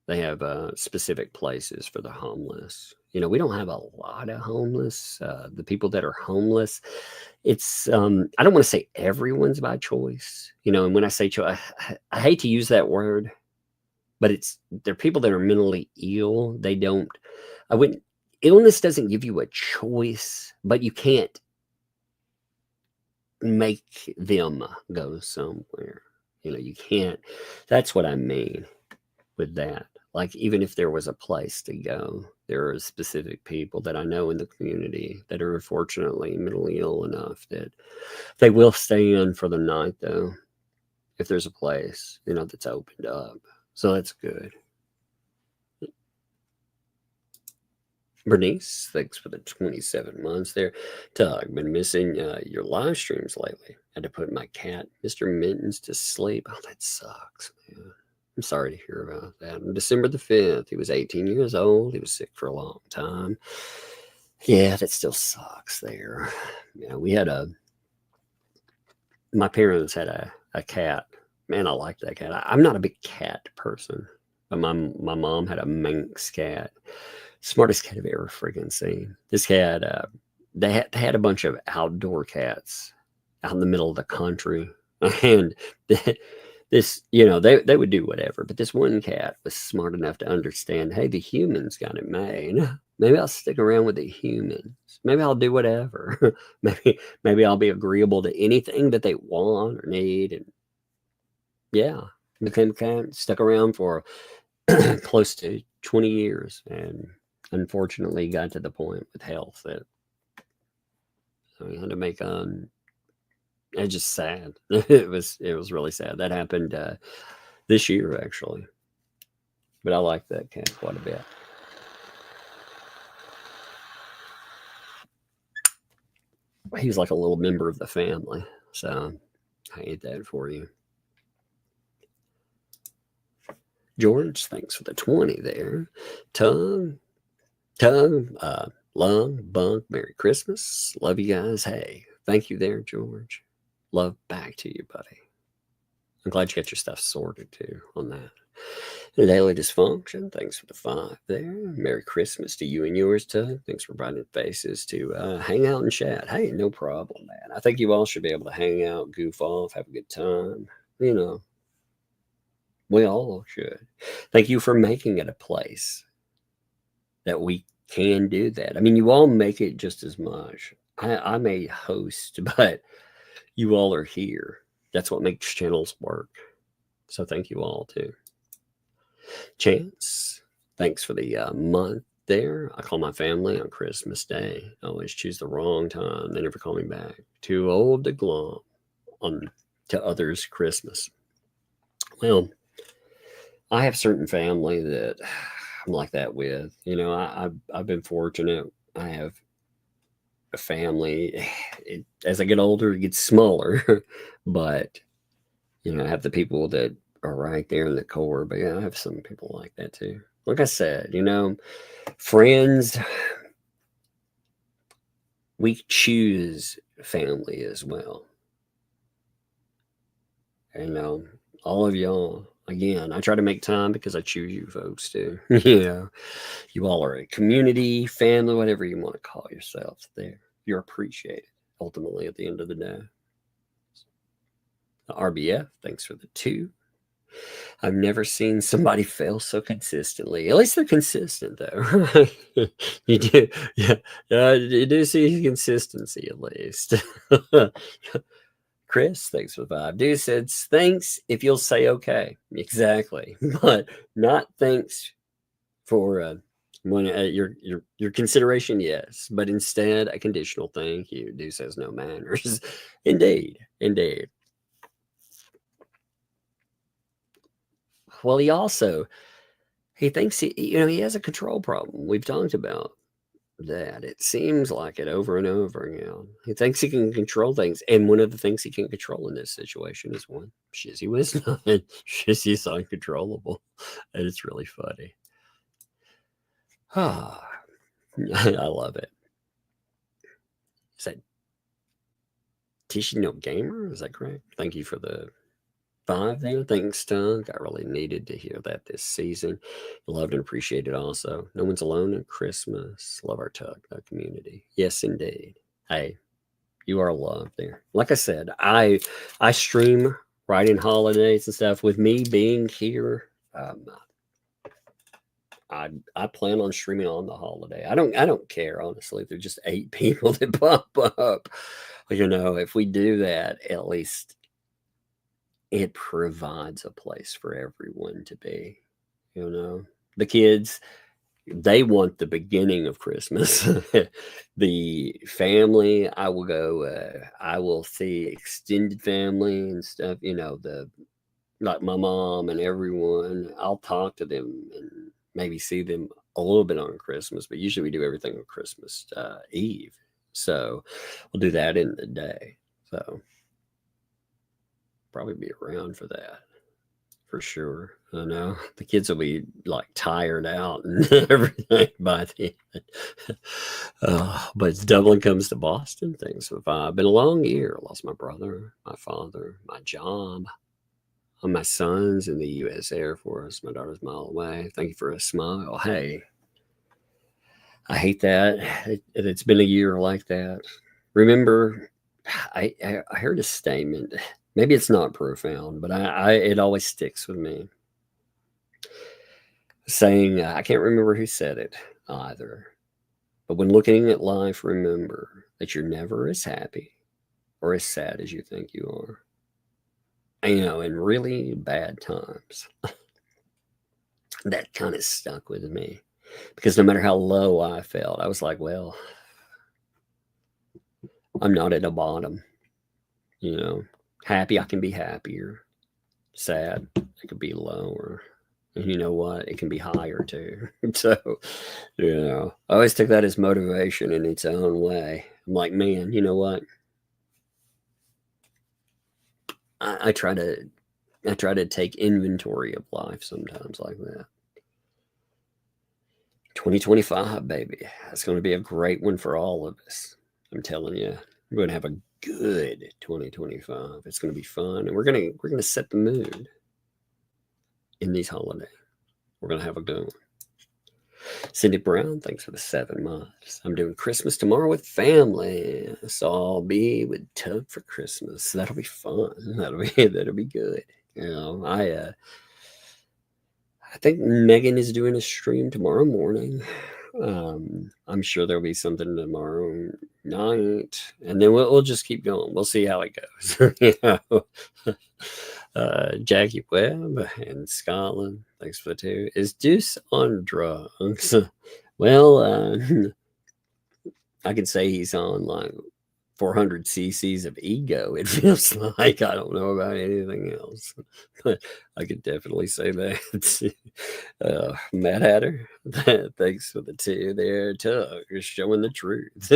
they have specific places for the homeless. We don't have a lot of homeless. The people that are homeless, it's I don't want to say everyone's by choice. And when I say choice, I hate to use that word, but they're people that are mentally ill. Illness doesn't give you a choice, but you can't make them go somewhere. You can't. That's what I mean with that. Like, even if there was a place to go, there are specific people that I know in the community that are unfortunately mentally ill enough that they will stay in for the night, though, if there's a place, that's opened up. So that's good. Bernice, thanks for the 27 months there. Tug, been missing your live streams lately. Had to put my cat, Mr. Mittens, to sleep. Oh, that sucks, man. I'm sorry to hear about that. On December the 5th, he was 18 years old. He was sick for a long time. Yeah, that still sucks there. We had my parents had a cat. Man, I like that cat. I'm not a big cat person, but my mom had a Manx cat. Smartest cat I've ever friggin' seen. This cat, they had a bunch of outdoor cats out in the middle of the country. And this, they would do whatever. But this one cat was smart enough to understand, hey, the humans got it made. Maybe I'll stick around with the humans. Maybe I'll do whatever. maybe I'll be agreeable to anything that they want or need. And yeah, became cat, stuck around for close to 20 years. And unfortunately got to the point with health that I had to make it's just sad. It was really sad. That happened this year, actually. But I like that cat quite a bit. He was like a little member of the family. So I hate that for you. George, thanks for the 20 there. Tug, Love, Bunk, Merry Christmas. Love you guys. Hey, thank you there, George. Love back to you, buddy. I'm glad you got your stuff sorted too on that. Daily Dysfunction, thanks for the 5 there. Merry Christmas to you and yours, Tug. Thanks for providing faces to hang out and chat. Hey, no problem, man. I think you all should be able to hang out, goof off, have a good time. We all should. Thank you for making it a place that we can do that. I mean, you all make it just as much. I'm a host, but you all are here. That's what makes channels work. So thank you all too. Chance, thanks for the month there. I call my family on Christmas Day. I always choose the wrong time. They never call me back. Too old to glom on to others' Christmas. Well, I have certain family that I'm like that with. I've been fortunate. I have a family. As I get older, it gets smaller. But, I have the people that are right there in the core. But yeah, I have some people like that too. Like I said, friends, we choose family as well. All of y'all. Again, I try to make time because I choose you folks too. You all are a community, family, whatever you want to call yourselves there. You're appreciated, ultimately, at the end of the day. RBF, thanks for the 2. I've never seen somebody fail so consistently. At least they're consistent, though. You do, yeah. You do see consistency, at least. Chris, thanks for the 5. Dude says, thanks if you'll say okay. Exactly. But not thanks for When your consideration, yes, but instead a conditional thank you. Do says no manners. Indeed, indeed. Well, he thinks he has a control problem. We've talked about that. It seems like it over and over again. He thinks he can control things, and one of the things he can control in this situation is one, Shizzy was not. Shizzy's uncontrollable, and it's really funny. Ah, I love it. Is that Tishy No Gamer? Is that correct? Thank you for the 5 there. Thanks, Doug. I really needed to hear that this season. Loved and appreciated also. No one's alone at Christmas. Love our Tug community. Yes, indeed. Hey, you are loved there. Like I said, I stream right in holidays and stuff. With me being here, I plan on streaming on the holiday. I don't care, honestly. There's just 8 people that pop up. If we do that, at least it provides a place for everyone to be. The kids, they want the beginning of Christmas. The family, I will go, I will see extended family and stuff, like my mom and everyone. I'll talk to them and maybe see them a little bit on Christmas, but usually we do everything on Christmas Eve. So we'll do that in the day. So probably be around for that. For sure. I know the kids will be like tired out and everything by the end. But it's Dublin comes to Boston. Things have been a long year. Lost my brother, my father, my job. My son's in the U.S. Air Force. My daughter's a mile away. Thank you for a smile. Hey, I hate that. It's been a year like that. Remember, I heard a statement. Maybe it's not profound, but it always sticks with me. Saying, I can't remember who said it either, but when looking at life, remember that you're never as happy or as sad as you think you are. In really bad times. That kind of stuck with me because no matter how low I felt, I was like, well, I'm not at the bottom. Happy, I can be happier. Sad, it could be lower. And you know what? It can be higher too. So, I always took that as motivation in its own way. I'm like, man, you know what? I try to take inventory of life sometimes like that. 2025, baby. That's going to be a great one for all of us. I'm telling you, we're going to have a good 2025. It's going to be fun, and we're going to set the mood in these holidays. We're going to have a good one. Cindy Brown, thanks for the 7 months. I'm doing Christmas tomorrow with family, so I'll be with Tug for Christmas. That'll be fun. That'll be good. I think Megan is doing a stream tomorrow morning. I'm sure there'll be something tomorrow night, and then we'll just keep going. We'll see how it goes. Jackie Webb in Scotland, thanks for the 2. Is Deuce on drugs? Well, I could say he's on like 400 cc's of ego. It feels like I don't know about anything else, but I could definitely say that. Matt Hatter, thanks for the 2 there. Tug, you're showing the truth.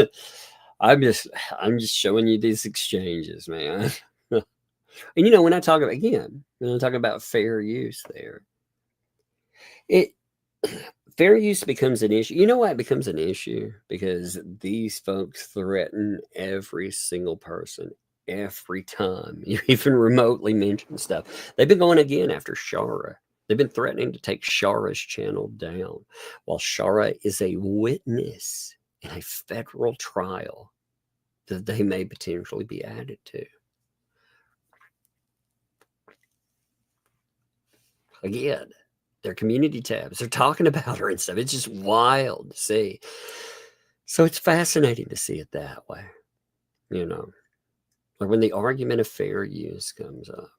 I'm just showing you these exchanges, man. And when I talk about fair use there, fair use becomes an issue. You know why it becomes an issue? Because these folks threaten every single person every time you even remotely mention stuff. They've been going again after Shara. They've been threatening to take Shara's channel down while Shara is a witness in a federal trial that they may potentially be added to. Again, their community tabs, they're talking about her and stuff. It's just wild to see. So it's fascinating to see it that way. Like when the argument of fair use comes up,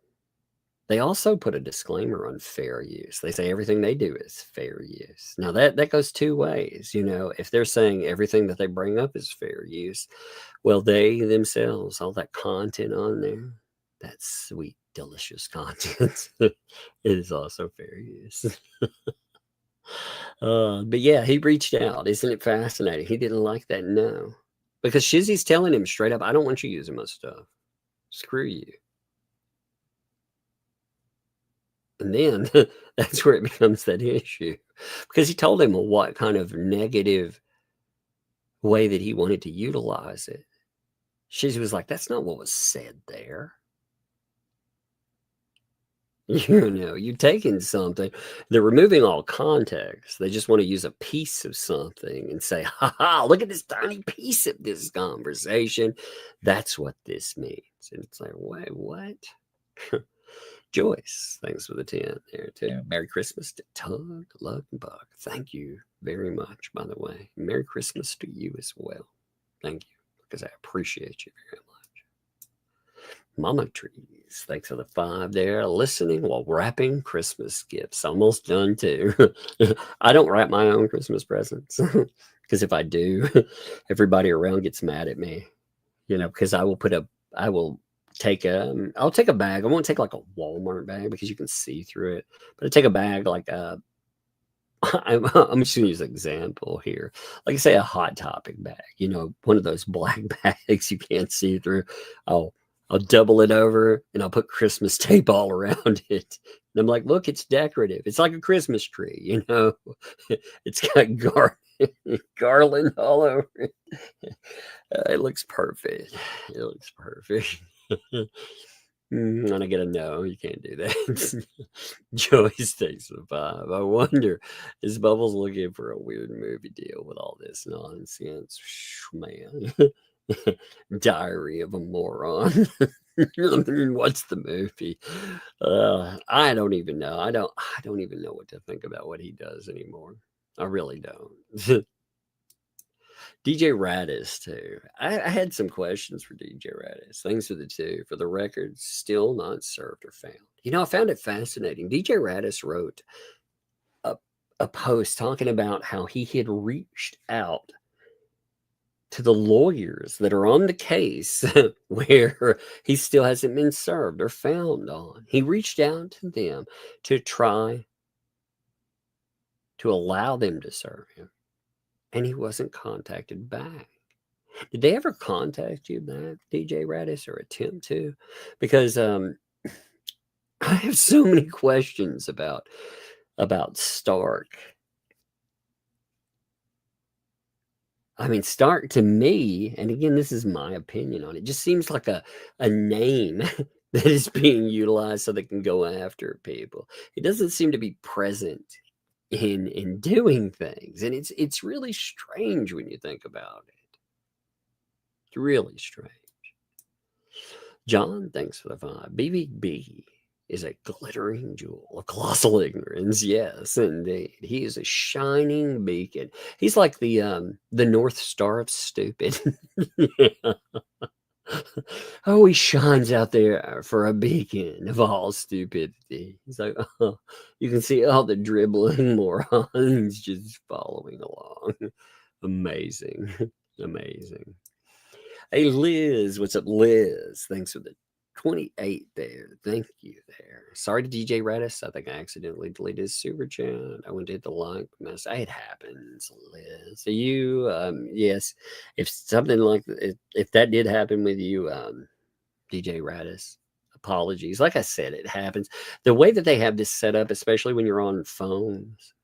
They also put a disclaimer on fair use. They say everything they do is fair use. Now that goes two ways. You know, if they're saying everything that they bring up is fair use, well, they themselves, all that content on there, that sweet, delicious content, is also fair use. But yeah, he reached out. Isn't it fascinating? He didn't like that, no. Because Shizzy's telling him straight up, I don't want you using my stuff. Screw you. And then that's where it becomes that issue. Because he told him what kind of negative way that he wanted to utilize it. Shizzy was like, that's not what was said there. You know, you're taking something, they're removing all context. They just want to use a piece of something and say, ha, look at this tiny piece of this conversation. That's what this means. And it's like, wait, what? Joyce, thanks for the 10 there too. Yeah. Merry Christmas to Tug, Lug, and Buck. Thank you very much, by the way. Merry Christmas to you as well. Thank you, because I appreciate you very much. Mama Trees, thanks for the 5 there. Listening while wrapping Christmas gifts. Almost done too. I don't wrap my own Christmas presents because if I do, everybody around gets mad at me. You know, because I'll take a bag. I won't take like a Walmart bag because you can see through it. But I take a bag like I'm just gonna use an example here. Like say a Hot Topic bag, you know, one of those black bags you can't see through. I'll double it over and I'll put Christmas tape all around it. And I'm like, look, it's decorative. It's like a Christmas tree, you know. It's got garland all over it. It looks perfect. It looks perfect. And I get a no, you can't do that. Joyce takes the 5. I wonder, is Bubbles looking for a weird movie deal with all this nonsense? Man. Diary of a Moron. What's the movie? I don't even know. I don't even know what to think about what he does anymore. I really don't. DJ Radis too. I had some questions for DJ Radis. Thanks for the 2. For the record, still not served or found. You know, I found it fascinating. DJ Radis wrote a post talking about how he had reached out to the lawyers that are on the case where he still hasn't been served or found on. He reached out to them to try to allow them to serve him. And he wasn't contacted back. Did they ever contact you back, DJ Radis, or attempt to? Because I have so many questions about Stark. I mean, Stark to me, and again, this is my opinion on it, just seems like a name that is being utilized so they can go after people. It doesn't seem to be present in doing things, and it's really strange when you think about it. It's really strange. John, thanks for the 5. BBB is a glittering jewel of colossal ignorance. Yes, indeed. He is a shining beacon. He's like the North Star of stupid. Oh, he shines out there for a beacon of all stupidity. He's like, oh, you can see all the dribbling morons just following along. Amazing. Amazing. Hey, Liz. What's up, Liz? Thanks for the 28 there. Thank you there. Sorry to DJ Radis. I think I accidentally deleted his super chat. I went to hit the like mess. It happens, Liz. So you, yes, if something like if that did happen with you, DJ Radis, apologies. Like I said, it happens. The way that they have this set up, especially when you're on phones,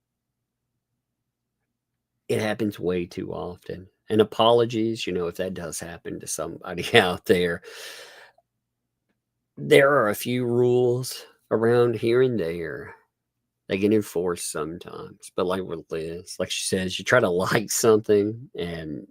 it happens way too often. And apologies, you know, if that does happen to somebody out there. There are a few rules around here and there. They get enforced sometimes. But like with Liz, like she says, you try to like something and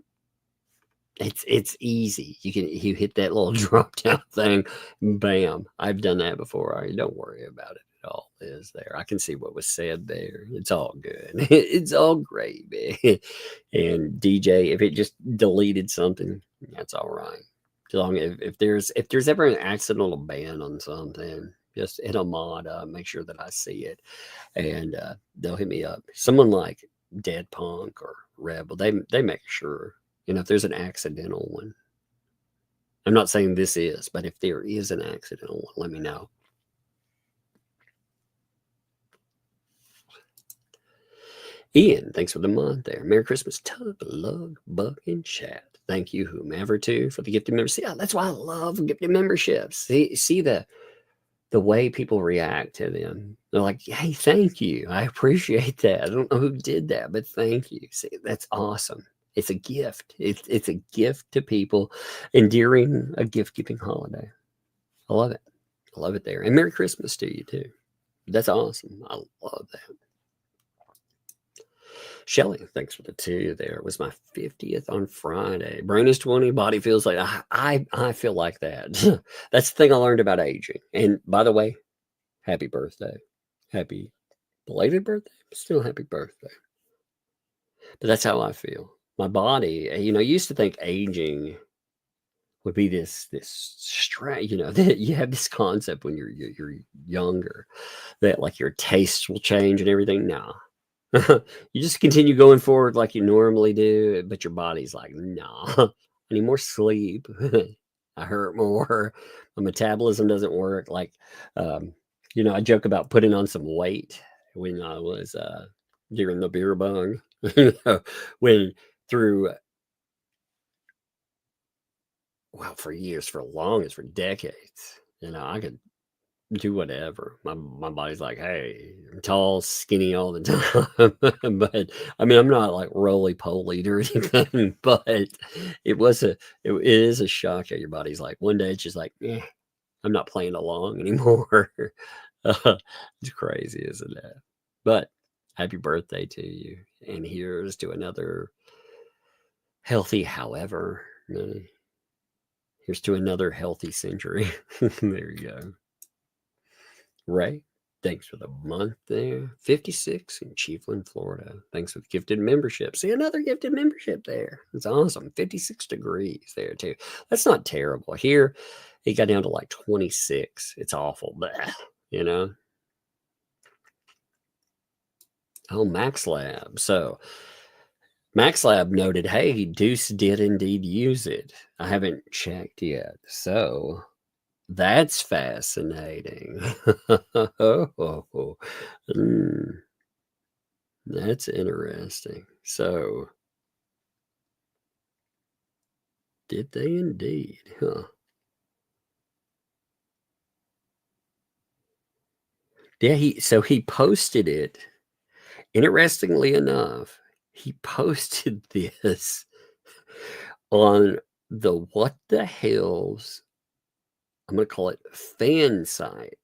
it's easy. You hit that little drop down thing, bam. I've done that before. Don't worry about it at all, Liz. There. I can see what was said there. It's all good. It's all great, man. And DJ, if it just deleted something, that's all right. As long as if there's ever an accidental ban on something, Just hit a mod, make sure that I see it, and they'll hit me up. Someone like Dead Punk or Rebel, they make sure, you know, if there's an accidental one. I'm not saying this is, but if there is an accidental one, let me know. Ian, thanks for the month there. Merry Christmas, Tug, Lug, Buck, and Chat. Thank you, whomever, too, for the gifted membership. Yeah, that's why I love gifted memberships. See the way people react to them. They're like, hey, thank you. I appreciate that. I don't know who did that, but thank you. See, that's awesome. It's a gift. It's a gift to people endearing a gift-giving holiday. I love it. I love it there. And Merry Christmas to you, too. That's awesome. I love that. Shelly, thanks for the 2 there. It was my 50th on Friday. Brain is 20, body feels like I feel like that. That's the thing I learned about aging. And by the way, happy birthday. Happy belated birthday. Still happy birthday. But that's how I feel. My body, you know, I used to think aging would be this strange, you know, that you have this concept when you're younger that like your tastes will change and everything. No. You just continue going forward like you normally do, but your body's like, nah, I need more sleep. I hurt more. My metabolism doesn't work. Like, you know, I joke about putting on some weight when I was during the beer bong, you know, when through, well, for years, for long as for decades, you know, I could do whatever. My body's like, hey, I'm tall, skinny all the time. But I mean, I'm not like roly poly or anything, but it is a shock at your body's like one day it's just like, I'm not playing along anymore. It's crazy, isn't it? But happy birthday to you. And here's to another healthy, however, here's to another healthy century. There you go. Ray, thanks for the month there. 56 in Chiefland, Florida. Thanks for the gifted membership. See, another gifted membership there. It's awesome. 56 degrees there, too. That's not terrible. Here, it got down to like 26. It's awful, but, you know. Oh, Max Lab. So, Max Lab noted, hey, Deuce did indeed use it. I haven't checked yet. So, that's fascinating. That's interesting. So, did they indeed? Huh. Yeah, he posted it. Interestingly enough, he posted this on the What the Hales, I'm going to call it fan site.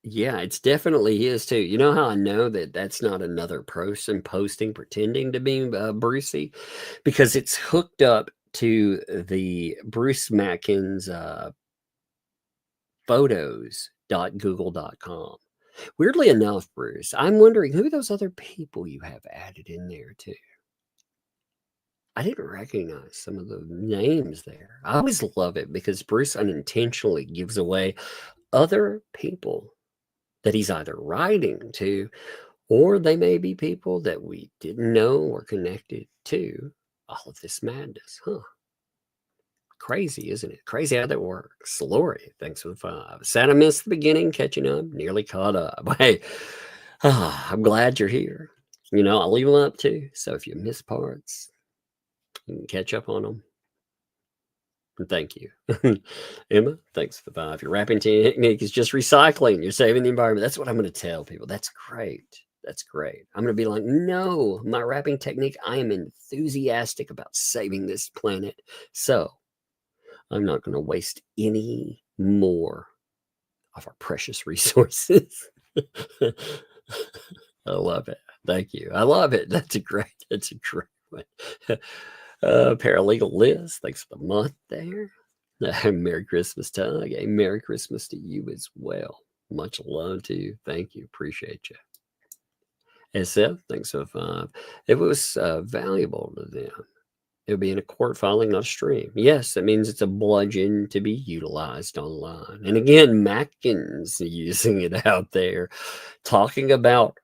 Yeah, it's definitely his too. You know how I know that that's not another person posting pretending to be Brucey? Because it's hooked up to the Bruce Macken's photos.google.com. Weirdly enough, Bruce, I'm wondering who those other people you have added in there too. I didn't recognize some of the names there. I always love it because Bruce unintentionally gives away other people that he's either writing to, or they may be people that we didn't know were connected to all of this madness. Huh. Crazy, isn't it? Crazy how that works. Lori, thanks for the 5. Sad I missed the beginning, catching up, nearly caught up. Hey, I'm glad you're here. You know, I'll leave them up too. So if you miss parts, you can catch up on them. And thank you. Emma, thanks for the 5. Your wrapping technique is just recycling. You're saving the environment. That's what I'm going to tell people. That's great. That's great. I'm going to be like, no, my wrapping technique, I am enthusiastic about saving this planet. So I'm not going to waste any more of our precious resources. I love it. Thank you. I love it. That's a great one. Paralegal Liz, thanks for the month there. Merry Christmas, Tug. A Merry Christmas to you as well. Much love to you. Thank you. Appreciate you. SF, thanks for the 5. It was valuable to them. It'll be in a court filing, not a stream. Yes, that means it's a bludgeon to be utilized online. And again, Mackin's using it out there, talking about.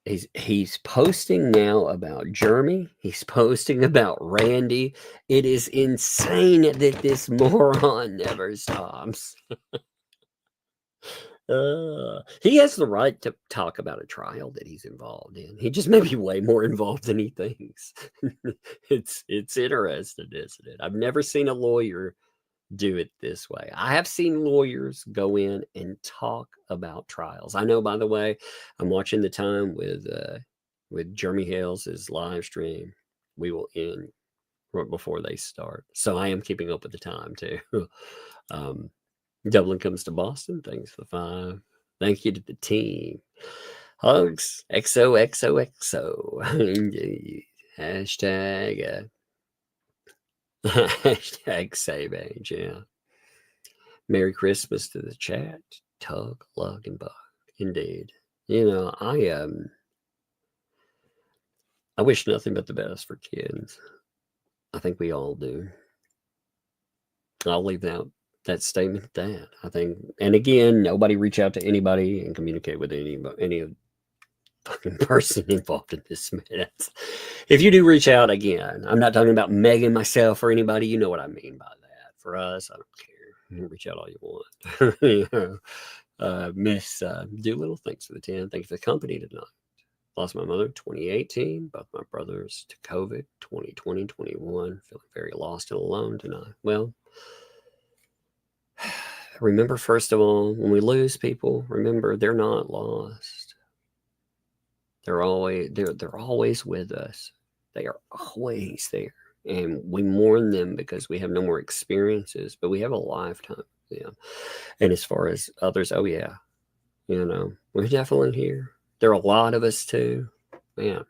He's posting now about Jeremy. He's posting about Randy. It is insane that this moron never stops. He has the right to talk about a trial that he's involved in. He just may be way more involved than he thinks. It's interesting, isn't it? I've never seen a lawyer do it this way. I have seen lawyers go in and talk about trials. I know, by the way, I'm watching the time with Jeremy Hales' live stream. We will end right before they start. So I am keeping up with the time too. Dublin comes to Boston. Thanks for the 5. Thank you to the team. Hugs. XOXOXO. Indeed. Hashtag hashtag save age. Yeah. Merry Christmas to the chat. Tug, Lug, and Bug. Indeed. You know, I wish nothing but the best for kids. I think we all do. I'll leave that statement at that. I think, and again, nobody reach out to anybody and communicate with any fucking person involved in this mess. If you do reach out, again, I'm not talking about Megan, myself, or anybody. You know what I mean by that. For us, I don't care. You can reach out all you want. You know, Miss Doolittle, thanks for the 10. Thanks for the company tonight. Lost my mother 2018. Both my brothers to COVID 2020, 21. Feeling very lost and alone tonight. Well, remember, first of all, when we lose people, remember they're not lost. They're always with us. They are always there. And we mourn them because we have no more experiences, but we have a lifetime with them. And as far as others, oh yeah, you know, we're definitely here. There are a lot of us too. Man,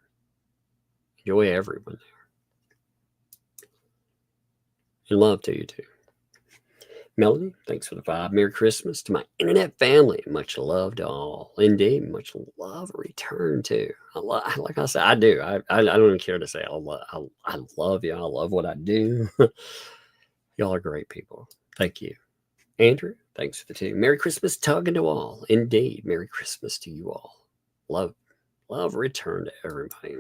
enjoy everyone there. And love to you too. Melody, thanks for the 5. Merry Christmas to my internet family. Much love to all. Indeed, much love return to. Like I said, I do. I don't even care to say I love you. I love what I do. Y'all are great people. Thank you. Andrew, thanks for the 2. Merry Christmas, Tug, and to all. Indeed, Merry Christmas to you all. Love return to everybody.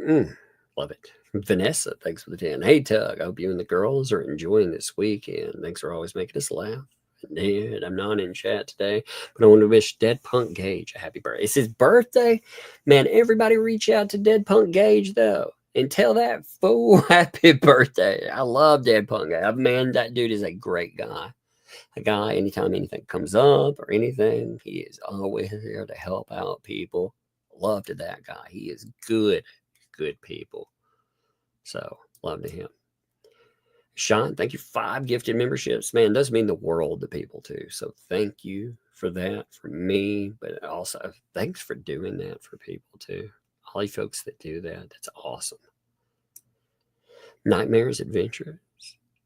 Love it. Vanessa, thanks for the 10. Hey, Tug, I hope you and the girls are enjoying this weekend. Thanks for always making us laugh. Indeed, I'm not in chat today, but I want to wish Dead Punk Gage a happy birthday. It's his birthday. Man, everybody reach out to Dead Punk Gage, though, and tell that fool happy birthday. I love Dead Punk Gage. Man, that dude is a great guy. A guy, anytime anything comes up or anything, he is always there to help out people. Love to that guy. He is good people. So, love to him. Sean, thank you. 5 gifted memberships. Man, does mean the world to people too. So, thank you for that from me. But also, thanks for doing that for people too. All you folks that do that, that's awesome. Nightmares Adventures.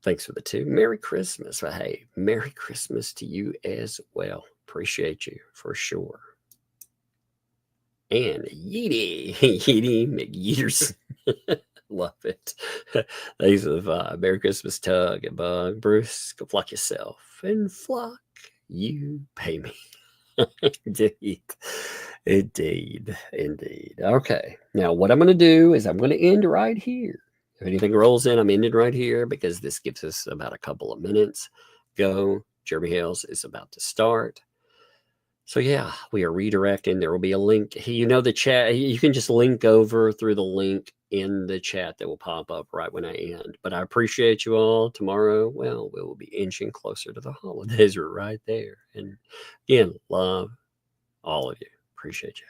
Thanks for the 2. Merry Christmas. Well, hey, Merry Christmas to you as well. Appreciate you for sure. And Yeety McYeeters. Love it. Thanks for the 5. Merry Christmas, Tug and Bug. Bruce, go flock yourself. And flock, you pay me. Indeed. Okay. Now, what I'm going to do is I'm going to end right here. If anything rolls in, I'm ending right here because this gives us about a couple of minutes. Go. Jeremy Hales is about to start. So yeah, we are redirecting. There will be a link. You know, the chat, you can just link over through the link in the chat that will pop up right when I end. But I appreciate you all. Tomorrow, well, we will be inching closer to the holidays. We're right there. And again, love all of you. Appreciate you.